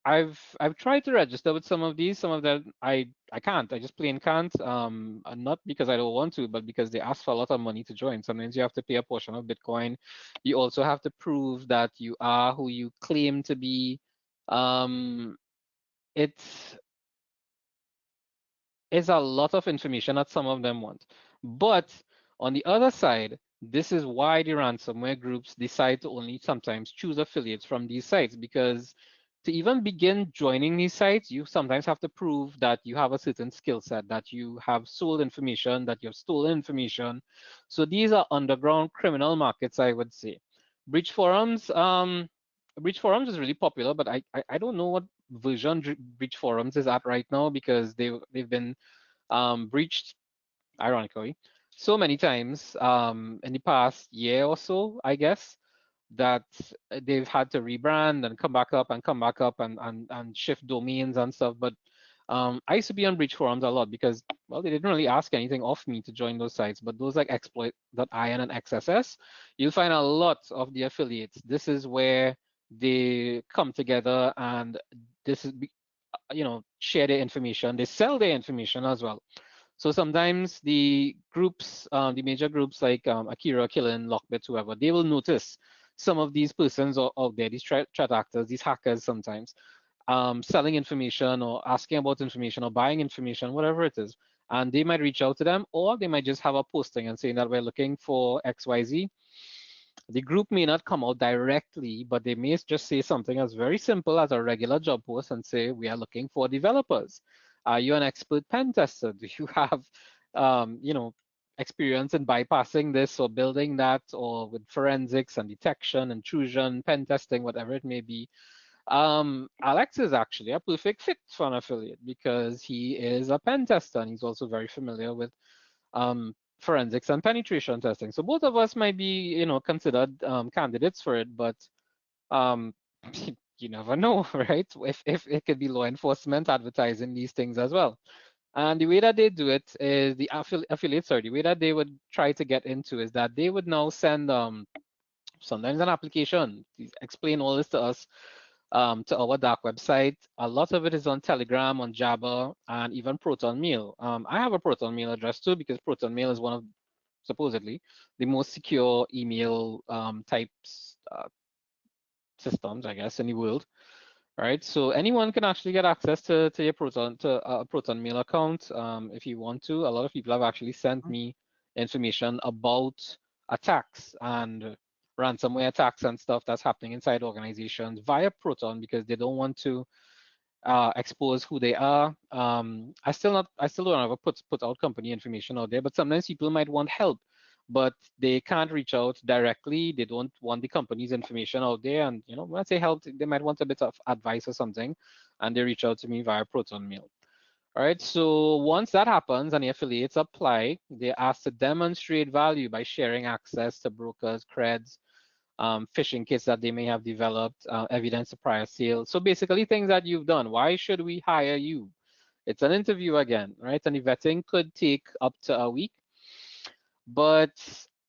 I've tried to register with some of these. Some of them I can't. I just plain can't. And not because I don't want to, but because they ask for a lot of money to join. Sometimes you have to pay a portion of Bitcoin. You also have to prove that you are who you claim to be. Um, it's it's a lot of information that some of them want. But on the other side, this is why the ransomware groups decide to only sometimes choose affiliates from these sites, because to even begin joining these sites, you sometimes have to prove that you have a certain skill set, that you have sold information, that you've stolen information. So these are underground criminal markets, I would say. Breach forums, breach forums is really popular, but I don't know what version breach forums is at right now, because they've been breached, ironically, so many times in the past year or so, I guess, that they've had to rebrand and come back up and come back up and shift domains and stuff. But I used to be on breach forums a lot because, well, they didn't really ask anything of me to join those sites. But those like exploit.in and XSS, you'll find a lot of the affiliates. This is where they come together, and this is, share their information. They sell their information as well. So sometimes the groups, the major groups like Akira, Killen, Lockbit, whoever, they will notice some of these persons out there, these threat actors, these hackers sometimes, selling information or asking about information or buying information, whatever it is. And they might reach out to them, or they might just have a posting and saying that we're looking for XYZ. The group may not come out directly, but they may just say something as very simple as a regular job post and say, we are looking for developers. Are you an expert pen tester? Do you have, experience in bypassing this or building that, or with forensics and detection, intrusion, pen testing, whatever it may be? Alex is actually a perfect fit for an affiliate because he is a pen tester, and he's also very familiar with forensics and penetration testing. So both of us might be, considered candidates for it, but um, you never know, right? If it could be law enforcement advertising these things as well. And the way that they do it is the affiliates, sorry, the way that they would try to get into is that they would now send sometimes an application, explain all this to us, to our dark website. A lot of it is on Telegram, on Jabber, and even Proton Mail. I have a Proton Mail address too, because Proton Mail is one of, supposedly, the most secure email types systems, I guess, in the world. Right, so anyone can actually get access to your Proton Mail account if you want to. A lot of people have actually sent me information about attacks and ransomware attacks and stuff that's happening inside organizations via Proton, because they don't want to expose who they are. I still don't ever put out company information out there, but sometimes people might want help, but they can't reach out directly. They don't want the company's information out there. And when I say help, they might want a bit of advice or something, and they reach out to me via Proton Mail. All right, so once that happens and the affiliates apply, they're asked to demonstrate value by sharing access to brokers, creds, phishing kits that they may have developed, evidence of prior sales. So basically things that you've done. Why should we hire you? It's an interview again, right? And the vetting could take up to a week. But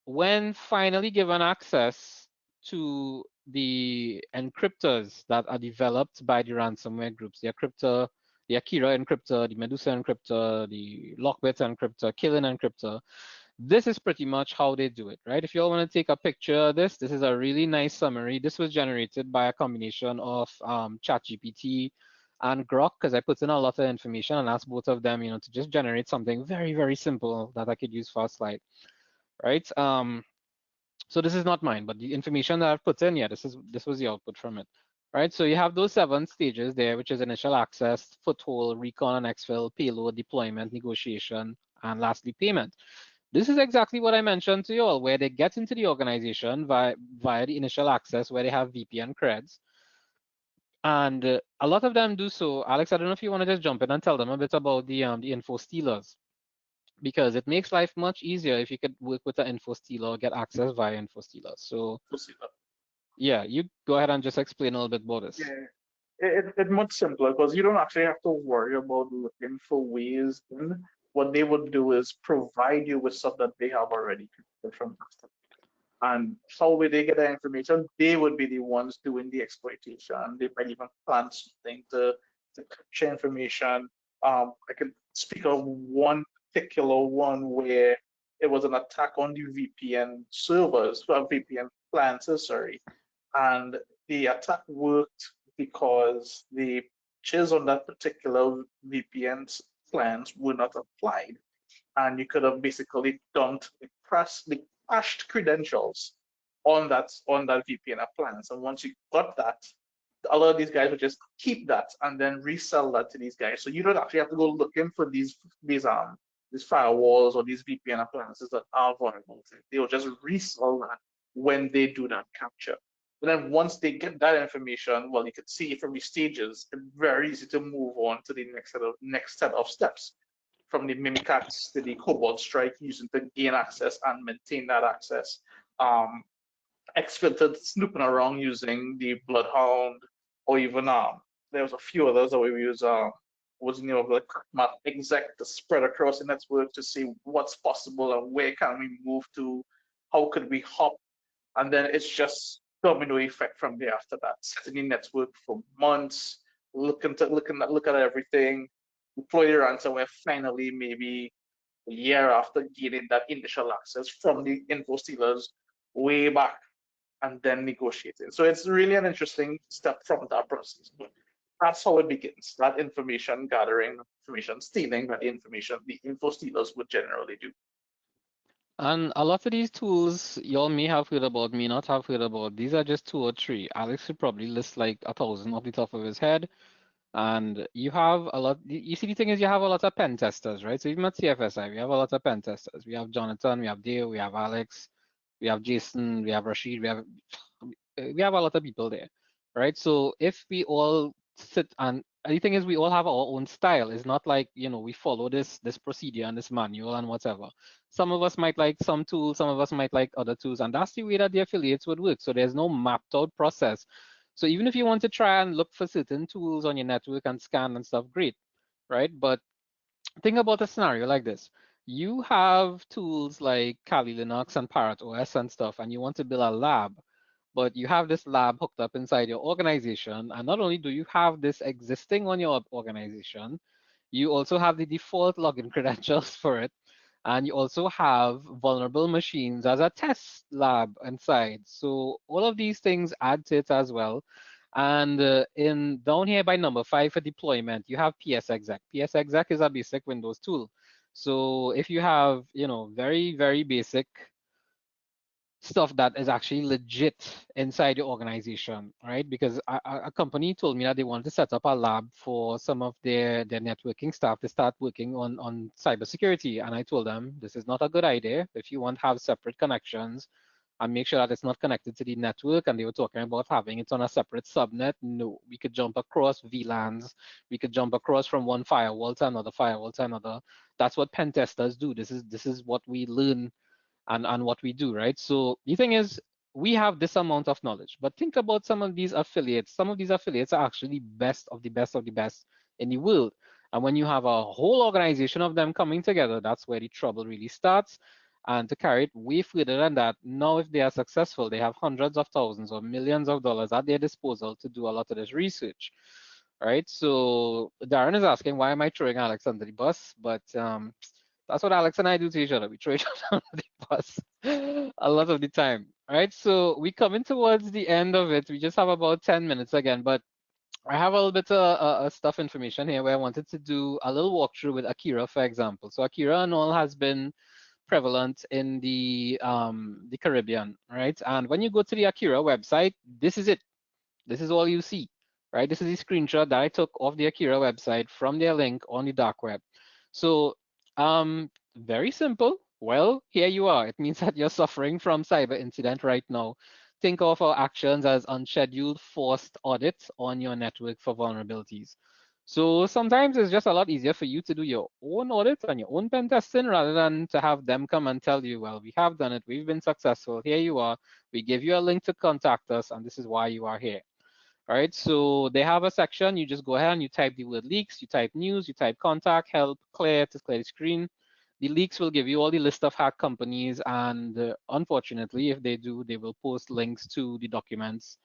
when finally given access to the encryptors that are developed by the ransomware groups, the Akira encryptor, the Medusa encryptor, the Lockbit encryptor, Killen encryptor, this is pretty much how they do it, right? If you all want to take a picture of this, this is a really nice summary. This was generated by a combination of ChatGPT and Grok, because I put in a lot of information and asked both of them, to just generate something very, very simple that I could use for a slide, right? So this is not mine, but the information that I've put in, yeah, this was the output from it, right? So you have those 7 stages there, which is initial access, foothold, recon and exfil, payload, deployment, negotiation, and lastly, payment. This is exactly what I mentioned to you all, where they get into the organization via the initial access, where they have VPN creds. And a lot of them do so. Alex, I don't know if you want to just jump in and tell them a bit about the info stealers, because it makes life much easier if you could work with an info stealer or get access via info stealer. So yeah, you go ahead and just explain a little bit about this. Yeah, it's much simpler because you don't actually have to worry about looking for ways in. What they would do is provide you with stuff that they have already created from custom. And how will they get that information? They would be the ones doing the exploitation. They might even plan something to capture information. I can speak of one particular one where it was an attack on the VPN servers, well, VPN plans, sorry, and the attack worked because the patches on that particular VPN plans were not applied, and you could have basically dumped the cached credentials on that VPN appliance. And once you got that, a lot of these guys would just keep that and then resell that to these guys. So you don't actually have to go looking for these firewalls or these VPN appliances that are vulnerable. They'll just resell that when they do that capture. But then once they get that information, well, you can see from the stages, it's very easy to move on to the next set of steps, from the Mimikatz to the Cobalt Strike, using to gain access and maintain that access. Exfiltered snooping around using the Bloodhound, or even there was a few others that we use. Was like map exec to spread across the network to see what's possible and where can we move to, how could we hop, and then it's just domino effect from there after that. Setting the network for months, looking at everything, deploy the ransomware finally, maybe a year after gaining that initial access from the info stealers way back, and then negotiating. So it's really an interesting step from that process. But that's how it begins. That information gathering, information stealing, that information the info stealers would generally do. And a lot of these tools y'all may have heard about, may not have heard about. These are just 2 or 3. Alex could probably list like 1,000 off the top of his head. And you have a lot. You see, the thing is, you have a lot of pen testers, right? So even at CFSI, we have a lot of pen testers. We have Jonathan, we have Dale, we have Alex, we have Jason, we have Rashid, we have a lot of people there, right? So if we all sit, and the thing is, we all have our own style. It's not like, we follow this procedure and this manual and whatever. Some of us might like some tools, some of us might like other tools, and that's the way that the affiliates would work. So there's no mapped out process. So even if you want to try and look for certain tools on your network and scan and stuff, great, right? But think about a scenario like this. You have tools like Kali Linux and Parrot OS and stuff, and you want to build a lab, but you have this lab hooked up inside your organization. And not only do you have this existing on your organization, you also have the default login credentials for it. And you also have vulnerable machines as a test lab inside. So all of these things add to it as well. And in down here by number 5 for deployment, you have PSExec. PSExec is a basic Windows tool. So if you have, very, very basic stuff that is actually legit inside your organization, right? Because a company told me that they wanted to set up a lab for some of their networking staff to start working on cybersecurity. And I told them, this is not a good idea. If you want to have separate connections and make sure that it's not connected to the network, and they were talking about having it on a separate subnet, no, we could jump across VLANs. We could jump across from one firewall to another firewall to another. That's what pen testers do. This is what we learn and what we do, right? So the thing is, we have this amount of knowledge, but think about some of these affiliates. Some of these affiliates are actually best of the best of the best in the world. And when you have a whole organization of them coming together, that's where the trouble really starts. And to carry it way further than that, now if they are successful, they have hundreds of thousands or millions of dollars at their disposal to do a lot of this research, right? So Darren is asking, why am I throwing Alex under the bus? But that's what Alex and I do to each other. We throw each other under the bus a lot of the time, right? So we coming towards the end of it. We just have about 10 minutes again, but I have a little bit of stuff information here where I wanted to do a little walkthrough with Akira, for example. So Akira and all has been prevalent in the Caribbean, right? And when you go to the Akira website, this is it. This is all you see, right? This is the screenshot that I took of the Akira website from their link on the dark web. So very simple. Well, here you are. It means that you're suffering from cyber incident right now. Think of our actions as unscheduled forced audits on your network for vulnerabilities. So sometimes it's just a lot easier for you to do your own audit and your own pen testing rather than to have them come and tell you, well, we have done it, we've been successful, here you are, we give you a link to contact us, and this is why you are here. All right, so they have a section, you just go ahead and you type the word leaks, you type news, you type contact, help, clear to clear the screen. The leaks will give you all the list of hack companies, and unfortunately, if they do, they will post links to the documents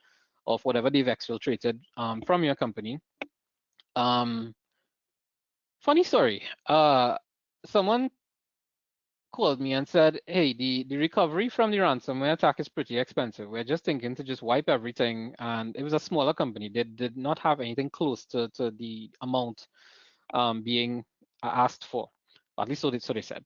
of whatever they've exfiltrated from your company. Funny story. Someone called me and said, hey, the recovery from the ransomware attack is pretty expensive. We're just thinking to just wipe everything. And it was a smaller company. They did not have anything close to the amount being asked for. At least so they said.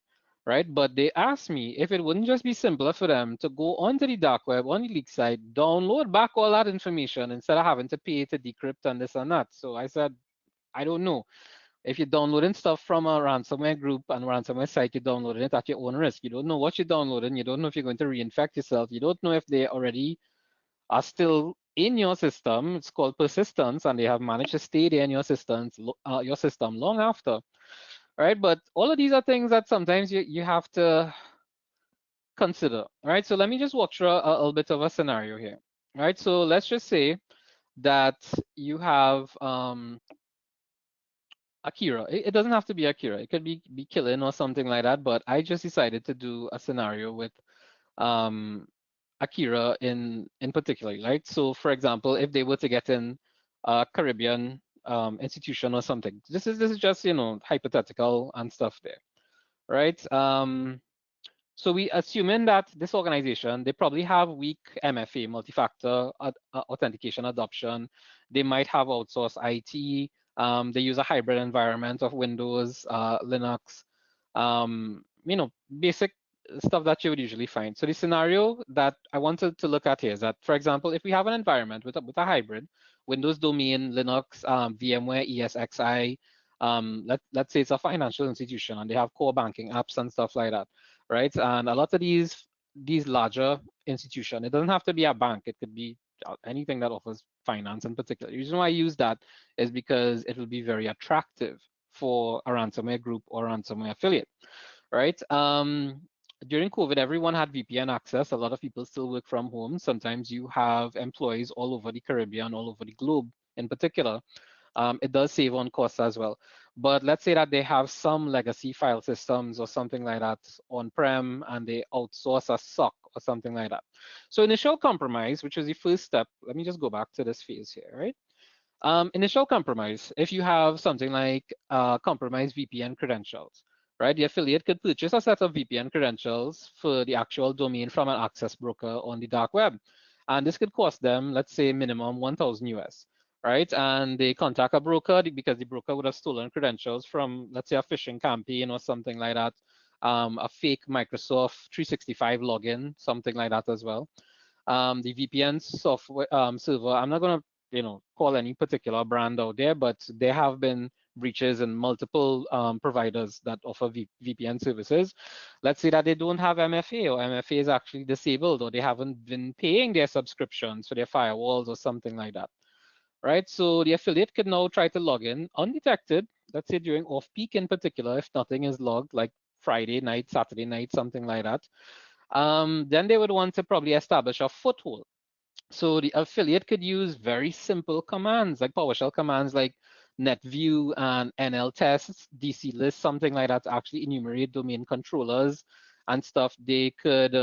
right? But they asked me if it wouldn't just be simpler for them to go onto the dark web, on the leak site, download back all that information instead of having to pay to decrypt and this and that. So I said, I don't know. If you're downloading stuff from a ransomware group and ransomware site, you're downloading it at your own risk. You don't know what you're downloading. You don't know if you're going to reinfect yourself. You don't know if they already are still in your system. It's called persistence, and they have managed to stay there in your system long after, right? But all of these are things that sometimes you have to consider, right? So let me just walk through a little bit of a scenario here, right? So let's just say that you have Akira. It doesn't have to be Akira. It could be killing or something like that. But I just decided to do a scenario with um, Akira in particular, right? So for example, if they were to get in a Caribbean institution or something, this is just hypothetical and stuff there, right? So we assuming that this organization, they probably have weak MFA, multi-factor authentication adoption. They might have outsourced IT. They use a hybrid environment of Windows, Linux, basic stuff that you would usually find. So the scenario that I wanted to look at here is that, for example, if we have an environment with a hybrid, Windows domain, Linux, VMware, ESXi, let's say it's a financial institution and they have core banking apps and stuff like that, right? And a lot of these larger institutions, it doesn't have to be a bank. It could be anything that offers finance in particular. The reason why I use that is because it will be very attractive for a ransomware group or ransomware affiliate, right? During COVID, everyone had VPN access. A lot of people still work from home. Sometimes you have employees all over the Caribbean, all over the globe in particular. It does save on costs as well. But let's say that they have some legacy file systems or something like that on-prem and they outsource a SOC or something like that. So initial compromise, which is the first step, let me just go back to this phase here, right? Initial compromise, if you have something like compromised VPN credentials, right? The affiliate could purchase a set of VPN credentials for the actual domain from an access broker on the dark web. And this could cost them, let's say, minimum 1,000 US, right? And they contact a broker because the broker would have stolen credentials from, let's say, a phishing campaign or something like that, a fake Microsoft 365 login, something like that as well. The VPN software server, I'm not going to call any particular brand out there, but there have been breaches in multiple providers that offer VPN services. Let's say that they don't have MFA or MFA is actually disabled or they haven't been paying their subscriptions for their firewalls or something like that, right? So the affiliate could now try to log in undetected, let's say during off-peak in particular, if nothing is logged, like Friday night, Saturday night, something like that. Then they would want to probably establish a foothold. So the affiliate could use very simple commands like PowerShell commands like netview and nltest, dclist, something like that to actually enumerate domain controllers and stuff. They could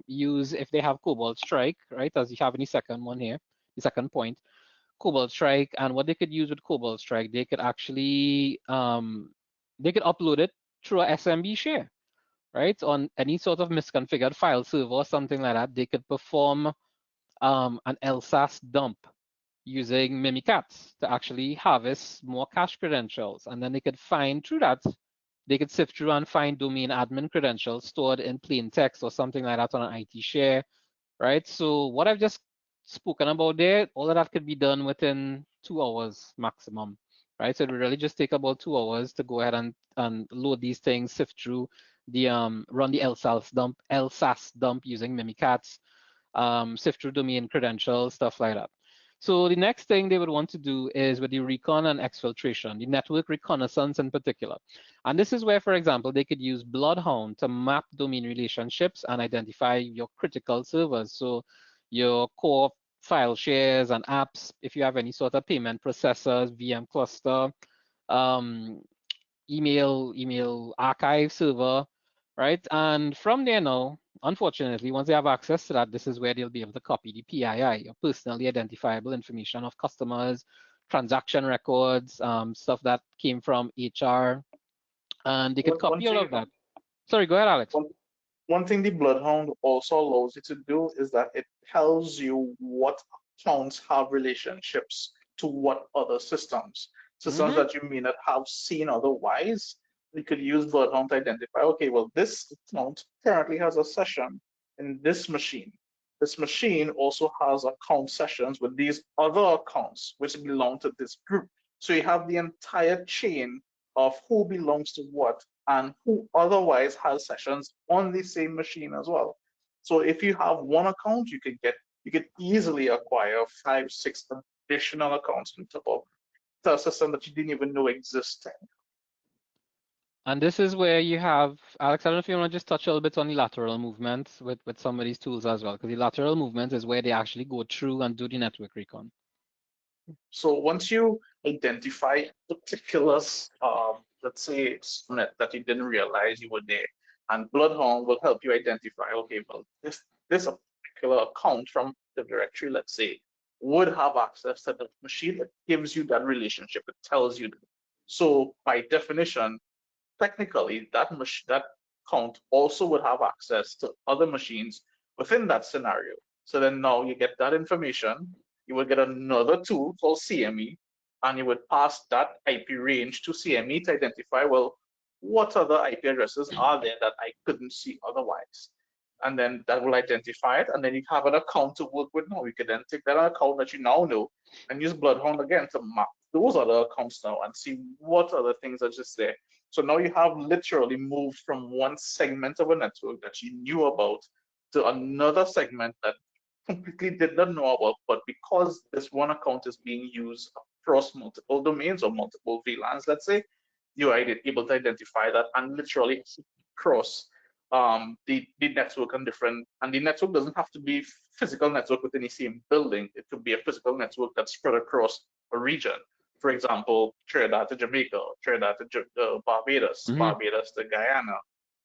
use, if they have Cobalt Strike, right, as you have in the second one here, the second point, Cobalt Strike. And what they could use with Cobalt Strike, they could actually, they could upload it through a SMB share, right, on any sort of misconfigured file server or something like that. They could perform an LSAS dump using Mimikatz to actually harvest more cache credentials. And then they could find through that, they could sift through and find domain admin credentials stored in plain text or something like that on an IT share, right? So what I've just spoken about there, all of that could be done within 2 hours maximum, right? So it would really just take about 2 hours to go ahead and load these things, sift through the run the LSAS dump using Mimikatz, sift through domain credentials, stuff like that. So the next thing they would want to do is with the recon and exfiltration, the network reconnaissance in particular. And this is where, for example, they could use Bloodhound to map domain relationships and identify your critical servers. So your core file shares and apps, if you have any sort of payment processors, VM cluster, um, email archive server, right? And from there now, unfortunately, once they have access to that, this is where they'll be able to copy the PII, or personally identifiable information of customers, transaction records, stuff that came from HR, and they could One copy all thing, of that. Sorry, go ahead, Alex. one thing the Bloodhound also allows you to do is that it tells you what accounts have relationships to what other systems, systems Mm-hmm. that you may not have seen otherwise. we could use Bloodhound to identify, okay, well, this account currently has a session in this machine. This machine also has account sessions with these other accounts which belong to this group. So you have the entire chain of who belongs to what and who otherwise has sessions on the same machine as well. So if you have one account, you could easily acquire 5, 6 additional accounts on top of the system that you didn't even know existed. And this is where you have, Alex, I don't know if you want to just touch a little bit on the lateral movement with some of these tools as well, because the lateral movement is where they actually go through and do the network recon. So once you identify particular, let's say, subnet that you didn't realize you were there, and Bloodhound will help you identify, okay, well, this particular account from the directory, let's say, would have access to the machine. It gives you that relationship. It tells you that. So by definition, technically, that account also would have access to other machines within that scenario. So then now you get that information, you would get another tool called CME, and you would pass that IP range to CME to identify, well, what other IP addresses are there that I couldn't see otherwise? And then that will identify it, and then you have an account to work with now. You can then take that account that you now know and use Bloodhound again to map those other accounts now and see what other things are just there. So now you have literally moved from one segment of a network that you knew about to another segment that completely did not know about, but because this one account is being used across multiple domains or multiple VLANs, let's say, you are able to identify that and literally cross the network and the network doesn't have to be physical network within the same building. It could be a physical network that's spread across a region. For example, Trinidad to Jamaica, Trinidad to Barbados, Barbados to Guyana.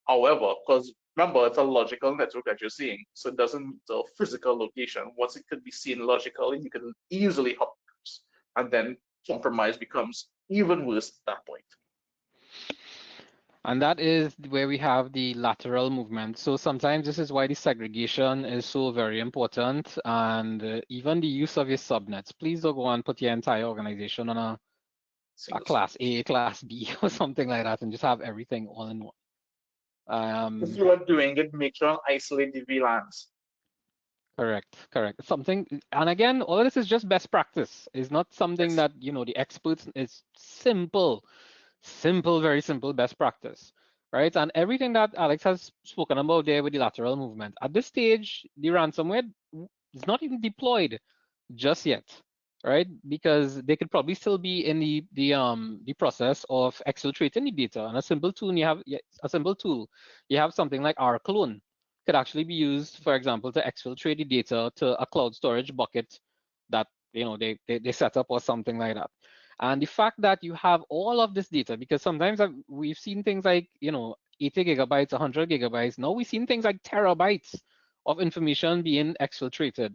However, because remember, it's a logical network that you're seeing, so it doesn't the physical location. Once it could be seen logically, you can easily hop, and then compromise becomes even worse at that point. And that is where we have the lateral movement. So sometimes this is why the segregation is so very important, and even the use of your subnets. Please don't go and put your entire organization on a class A, class B, or something like that, and just have everything all in one. If you are doing it, make sure and isolate the VLANs. Correct, correct. Something, and again, all of this is just best practice. It's not something that, you know, the experts, it's simple, very simple best practice, right? And everything that Alex has spoken about there with the lateral movement. At this stage, the ransomware is not even deployed just yet, right? Because they could probably still be in the process of exfiltrating the data. And a simple tool, you have something like rclone could actually be used, for example, to exfiltrate the data to a cloud storage bucket that they set up or something like that. And the fact that you have all of this data, because sometimes we've seen things like 80 gigabytes, 100 gigabytes. Now we've seen things like terabytes of information being exfiltrated.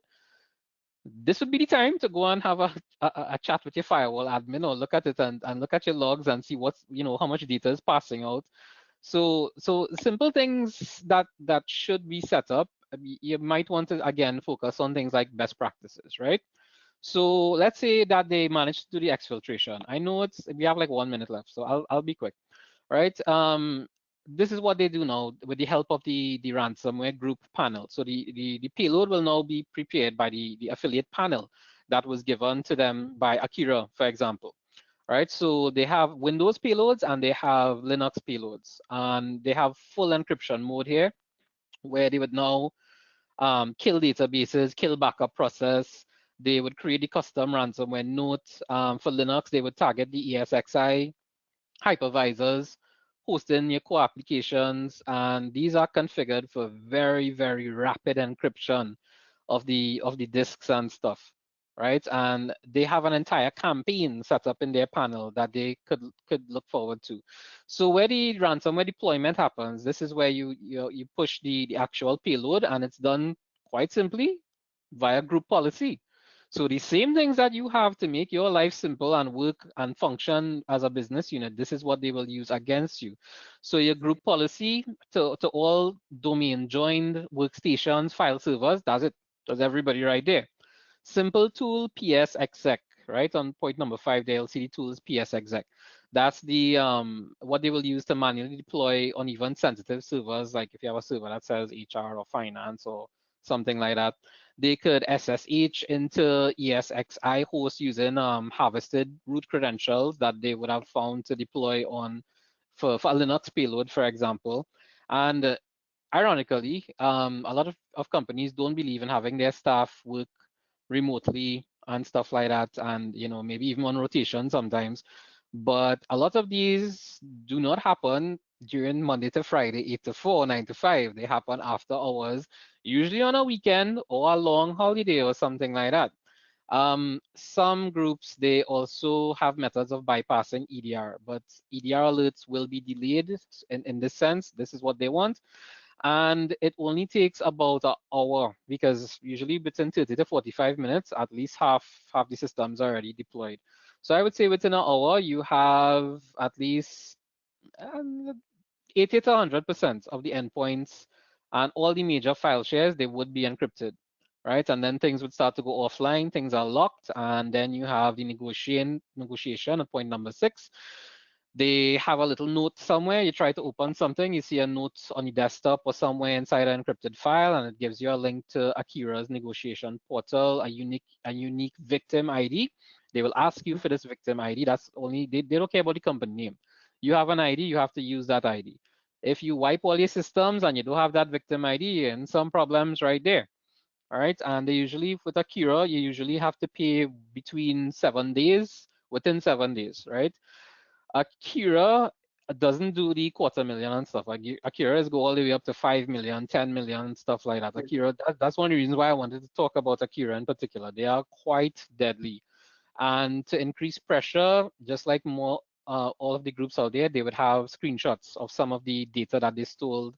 This would be the time to go and have a chat with your firewall admin, or look at it and look at your logs and see what's how much data is passing out. So simple things that should be set up. You might want to again focus on things like best practices, right? So let's say that they managed to do the exfiltration. I know we have like 1 minute left, so I'll be quick, right? This is what they do now with the help of the ransomware group panel. So the payload will now be prepared by the affiliate panel that was given to them by Akira, for example. Right, so they have Windows payloads and they have Linux payloads, and they have full encryption mode here, where they would now kill databases, kill backup process. They would create the custom ransomware note. For Linux, they would target the ESXi hypervisors, hosting your core applications, and these are configured for very, very rapid encryption of the disks and stuff, right? And they have an entire campaign set up in their panel that they could look forward to. So where the ransomware deployment happens, this is where you push the actual payload, and it's done quite simply via group policy. So the same things that you have to make your life simple and work and function as a business unit, this is what they will use against you. So your group policy to all domain joined workstations, file servers, that's it. That's everybody right there. Simple tool, PS exec. right? On point number 5, the LCD tool is PSExec. That's the what they will use to manually deploy on even sensitive servers, like if you have a server that says HR or finance or something like that. They could SSH into ESXi host using harvested root credentials that they would have found to deploy on for a Linux payload, for example. And ironically, a lot of companies don't believe in having their staff work remotely and stuff like that, and maybe even on rotation sometimes. But a lot of these do not happen during Monday to Friday, 8 to 4, 9 to 5. They happen after hours, usually on a weekend or a long holiday or something like that. Some groups, they also have methods of bypassing EDR, but EDR alerts will be delayed in this sense. This is what they want. And it only takes about an hour, because usually within 30 to 45 minutes, at least half the systems are already deployed. So I would say within an hour, you have at least 80 to 100% of the endpoints and all the major file shares, they would be encrypted, right? And then things would start to go offline, things are locked, and then you have the negotiation at point number 6. They have a little note somewhere. You try to open something, you see a note on your desktop or somewhere inside an encrypted file, and it gives you a link to Akira's negotiation portal, a unique victim ID. They will ask you for this victim ID. That's only, they don't care about the company name. You have an ID, you have to use that ID. If you wipe all your systems and you don't have that victim ID, and some problems right there. All right. And they usually, with Akira, you usually have to pay between 7 days, within 7 days, right? Akira doesn't do the 250,000 and stuff. Like Akira is go all the way up to 5 million, 10 million, stuff like that. Akira, that's one of the reasons why I wanted to talk about Akira in particular. They are quite deadly. And to increase pressure, just like more all of the groups out there, they would have screenshots of some of the data that they stolen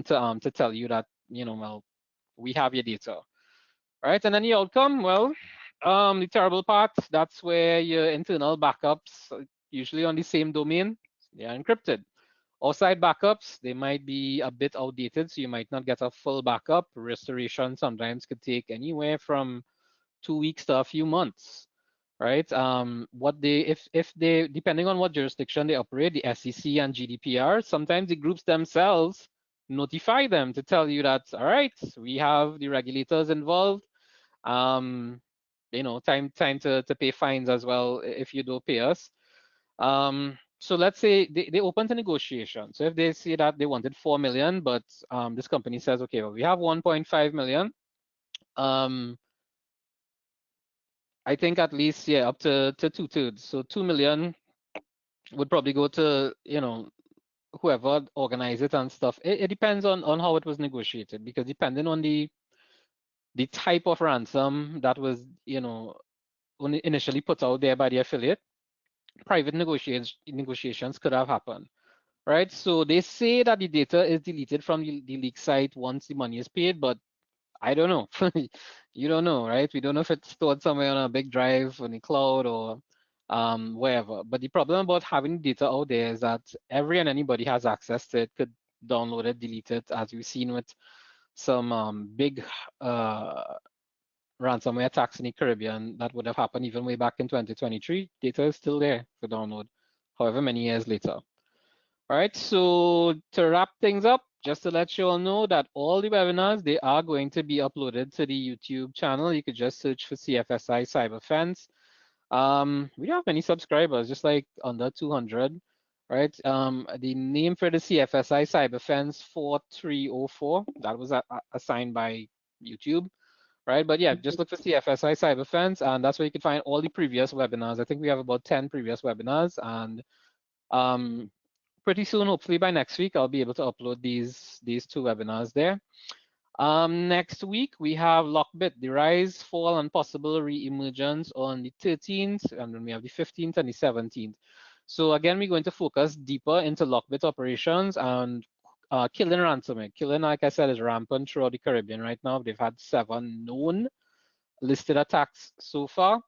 to tell you that, well, we have your data. Right? And then the outcome, well, the terrible part, that's where your internal backups, usually on the same domain, they are encrypted. Outside backups, they might be a bit outdated, so you might not get a full backup. Restoration sometimes could take anywhere from 2 weeks to a few months, right? What they, if they, depending on what jurisdiction they operate, the SEC and GDPR, sometimes the groups themselves notify them to tell you that, all right, we have the regulators involved. Time to pay fines as well if you don't pay us. So let's say they open to negotiation. So if they say that they wanted 4 million, but this company says, okay, well, we have 1.5 million. I think at least, yeah, up to 2/3. So 2 million would probably go to, whoever organized it and stuff. It depends on how it was negotiated, because depending on the type of ransom that was, initially put out there by the affiliate, private negotiations could have happened, right? So they say that the data is deleted from the leak site once the money is paid, but I don't know. You don't know, right? We don't know if it's stored somewhere on a big drive on the cloud or wherever. But the problem about having data out there is that every and anybody has access to it, could download it, delete it, as we've seen with some big ransomware attacks in the Caribbean that would have happened even way back in 2023. Data is still there for download, however many years later. All right, so to wrap things up, just to let you all know that all the webinars, they are going to be uploaded to the YouTube channel. You could just search for CFSI CyberFence. We don't have many subscribers, just like under 200, right? The name for the CFSI CyberFence 4304, that was assigned by YouTube, right? But yeah, just look for CFSI CyberFence, and that's where you can find all the previous webinars. I think we have about 10 previous webinars, and pretty soon, hopefully by next week, I'll be able to upload these 2 webinars there. Next week, we have Lockbit, the rise, fall, and possible re-emergence on the 13th, and then we have the 15th and the 17th. So again, we're going to focus deeper into Lockbit operations and killing ransomware. Killing, like I said, is rampant throughout the Caribbean right now. They've had 7 known listed attacks so far,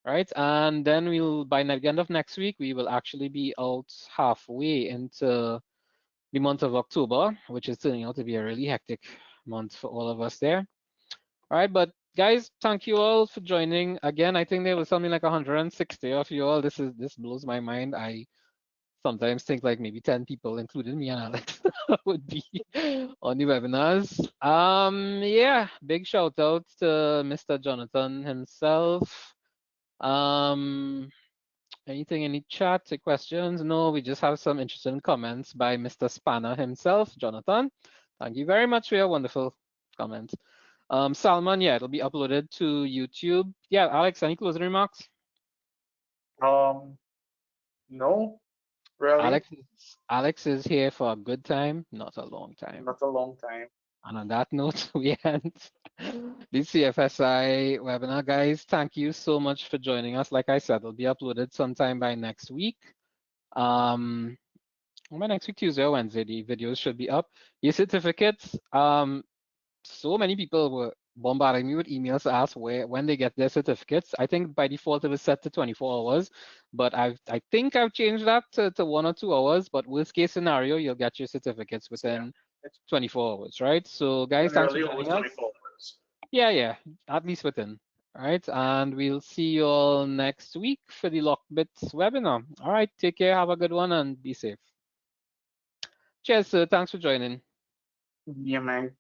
right? And then by the end of next week, we will actually be out halfway into the month of October, which is turning out to be a really hectic month for all of us there. All right, but guys, thank you all for joining. Again, I think there was something like 160 of you all. This blows my mind. I sometimes think like maybe 10 people, including me and Alex, would be on the webinars. Yeah, big shout out to Mr. Jonathan himself. Anything in the chat, questions? No, we just have some interesting comments by Mr. Spanner himself, Jonathan. Thank you very much for your wonderful comments. Salman, yeah, it'll be uploaded to YouTube. Yeah, Alex, any closing remarks? No, really, Alex is here for a good time, not a long time. not a long time. And on that note, we end the CFSI webinar. Guys, thank you so much for joining us. Like I said, it'll be uploaded sometime by next week. By next week, Tuesday or Wednesday, the videos should be up. Your certificates, so many people were bombarding me with emails to ask when they get their certificates. I think by default it was set to 24 hours, but I think I've changed that to 1 or 2 hours. But worst case scenario, you'll get your certificates within 24 hours, right? So guys, thanks for joining us. 24 hours. Yeah, at least within. All right, and we'll see you all next week for the Lockbits webinar. All right, take care, have a good one, and be safe. Cheers, sir. Thanks for joining. Yeah, man.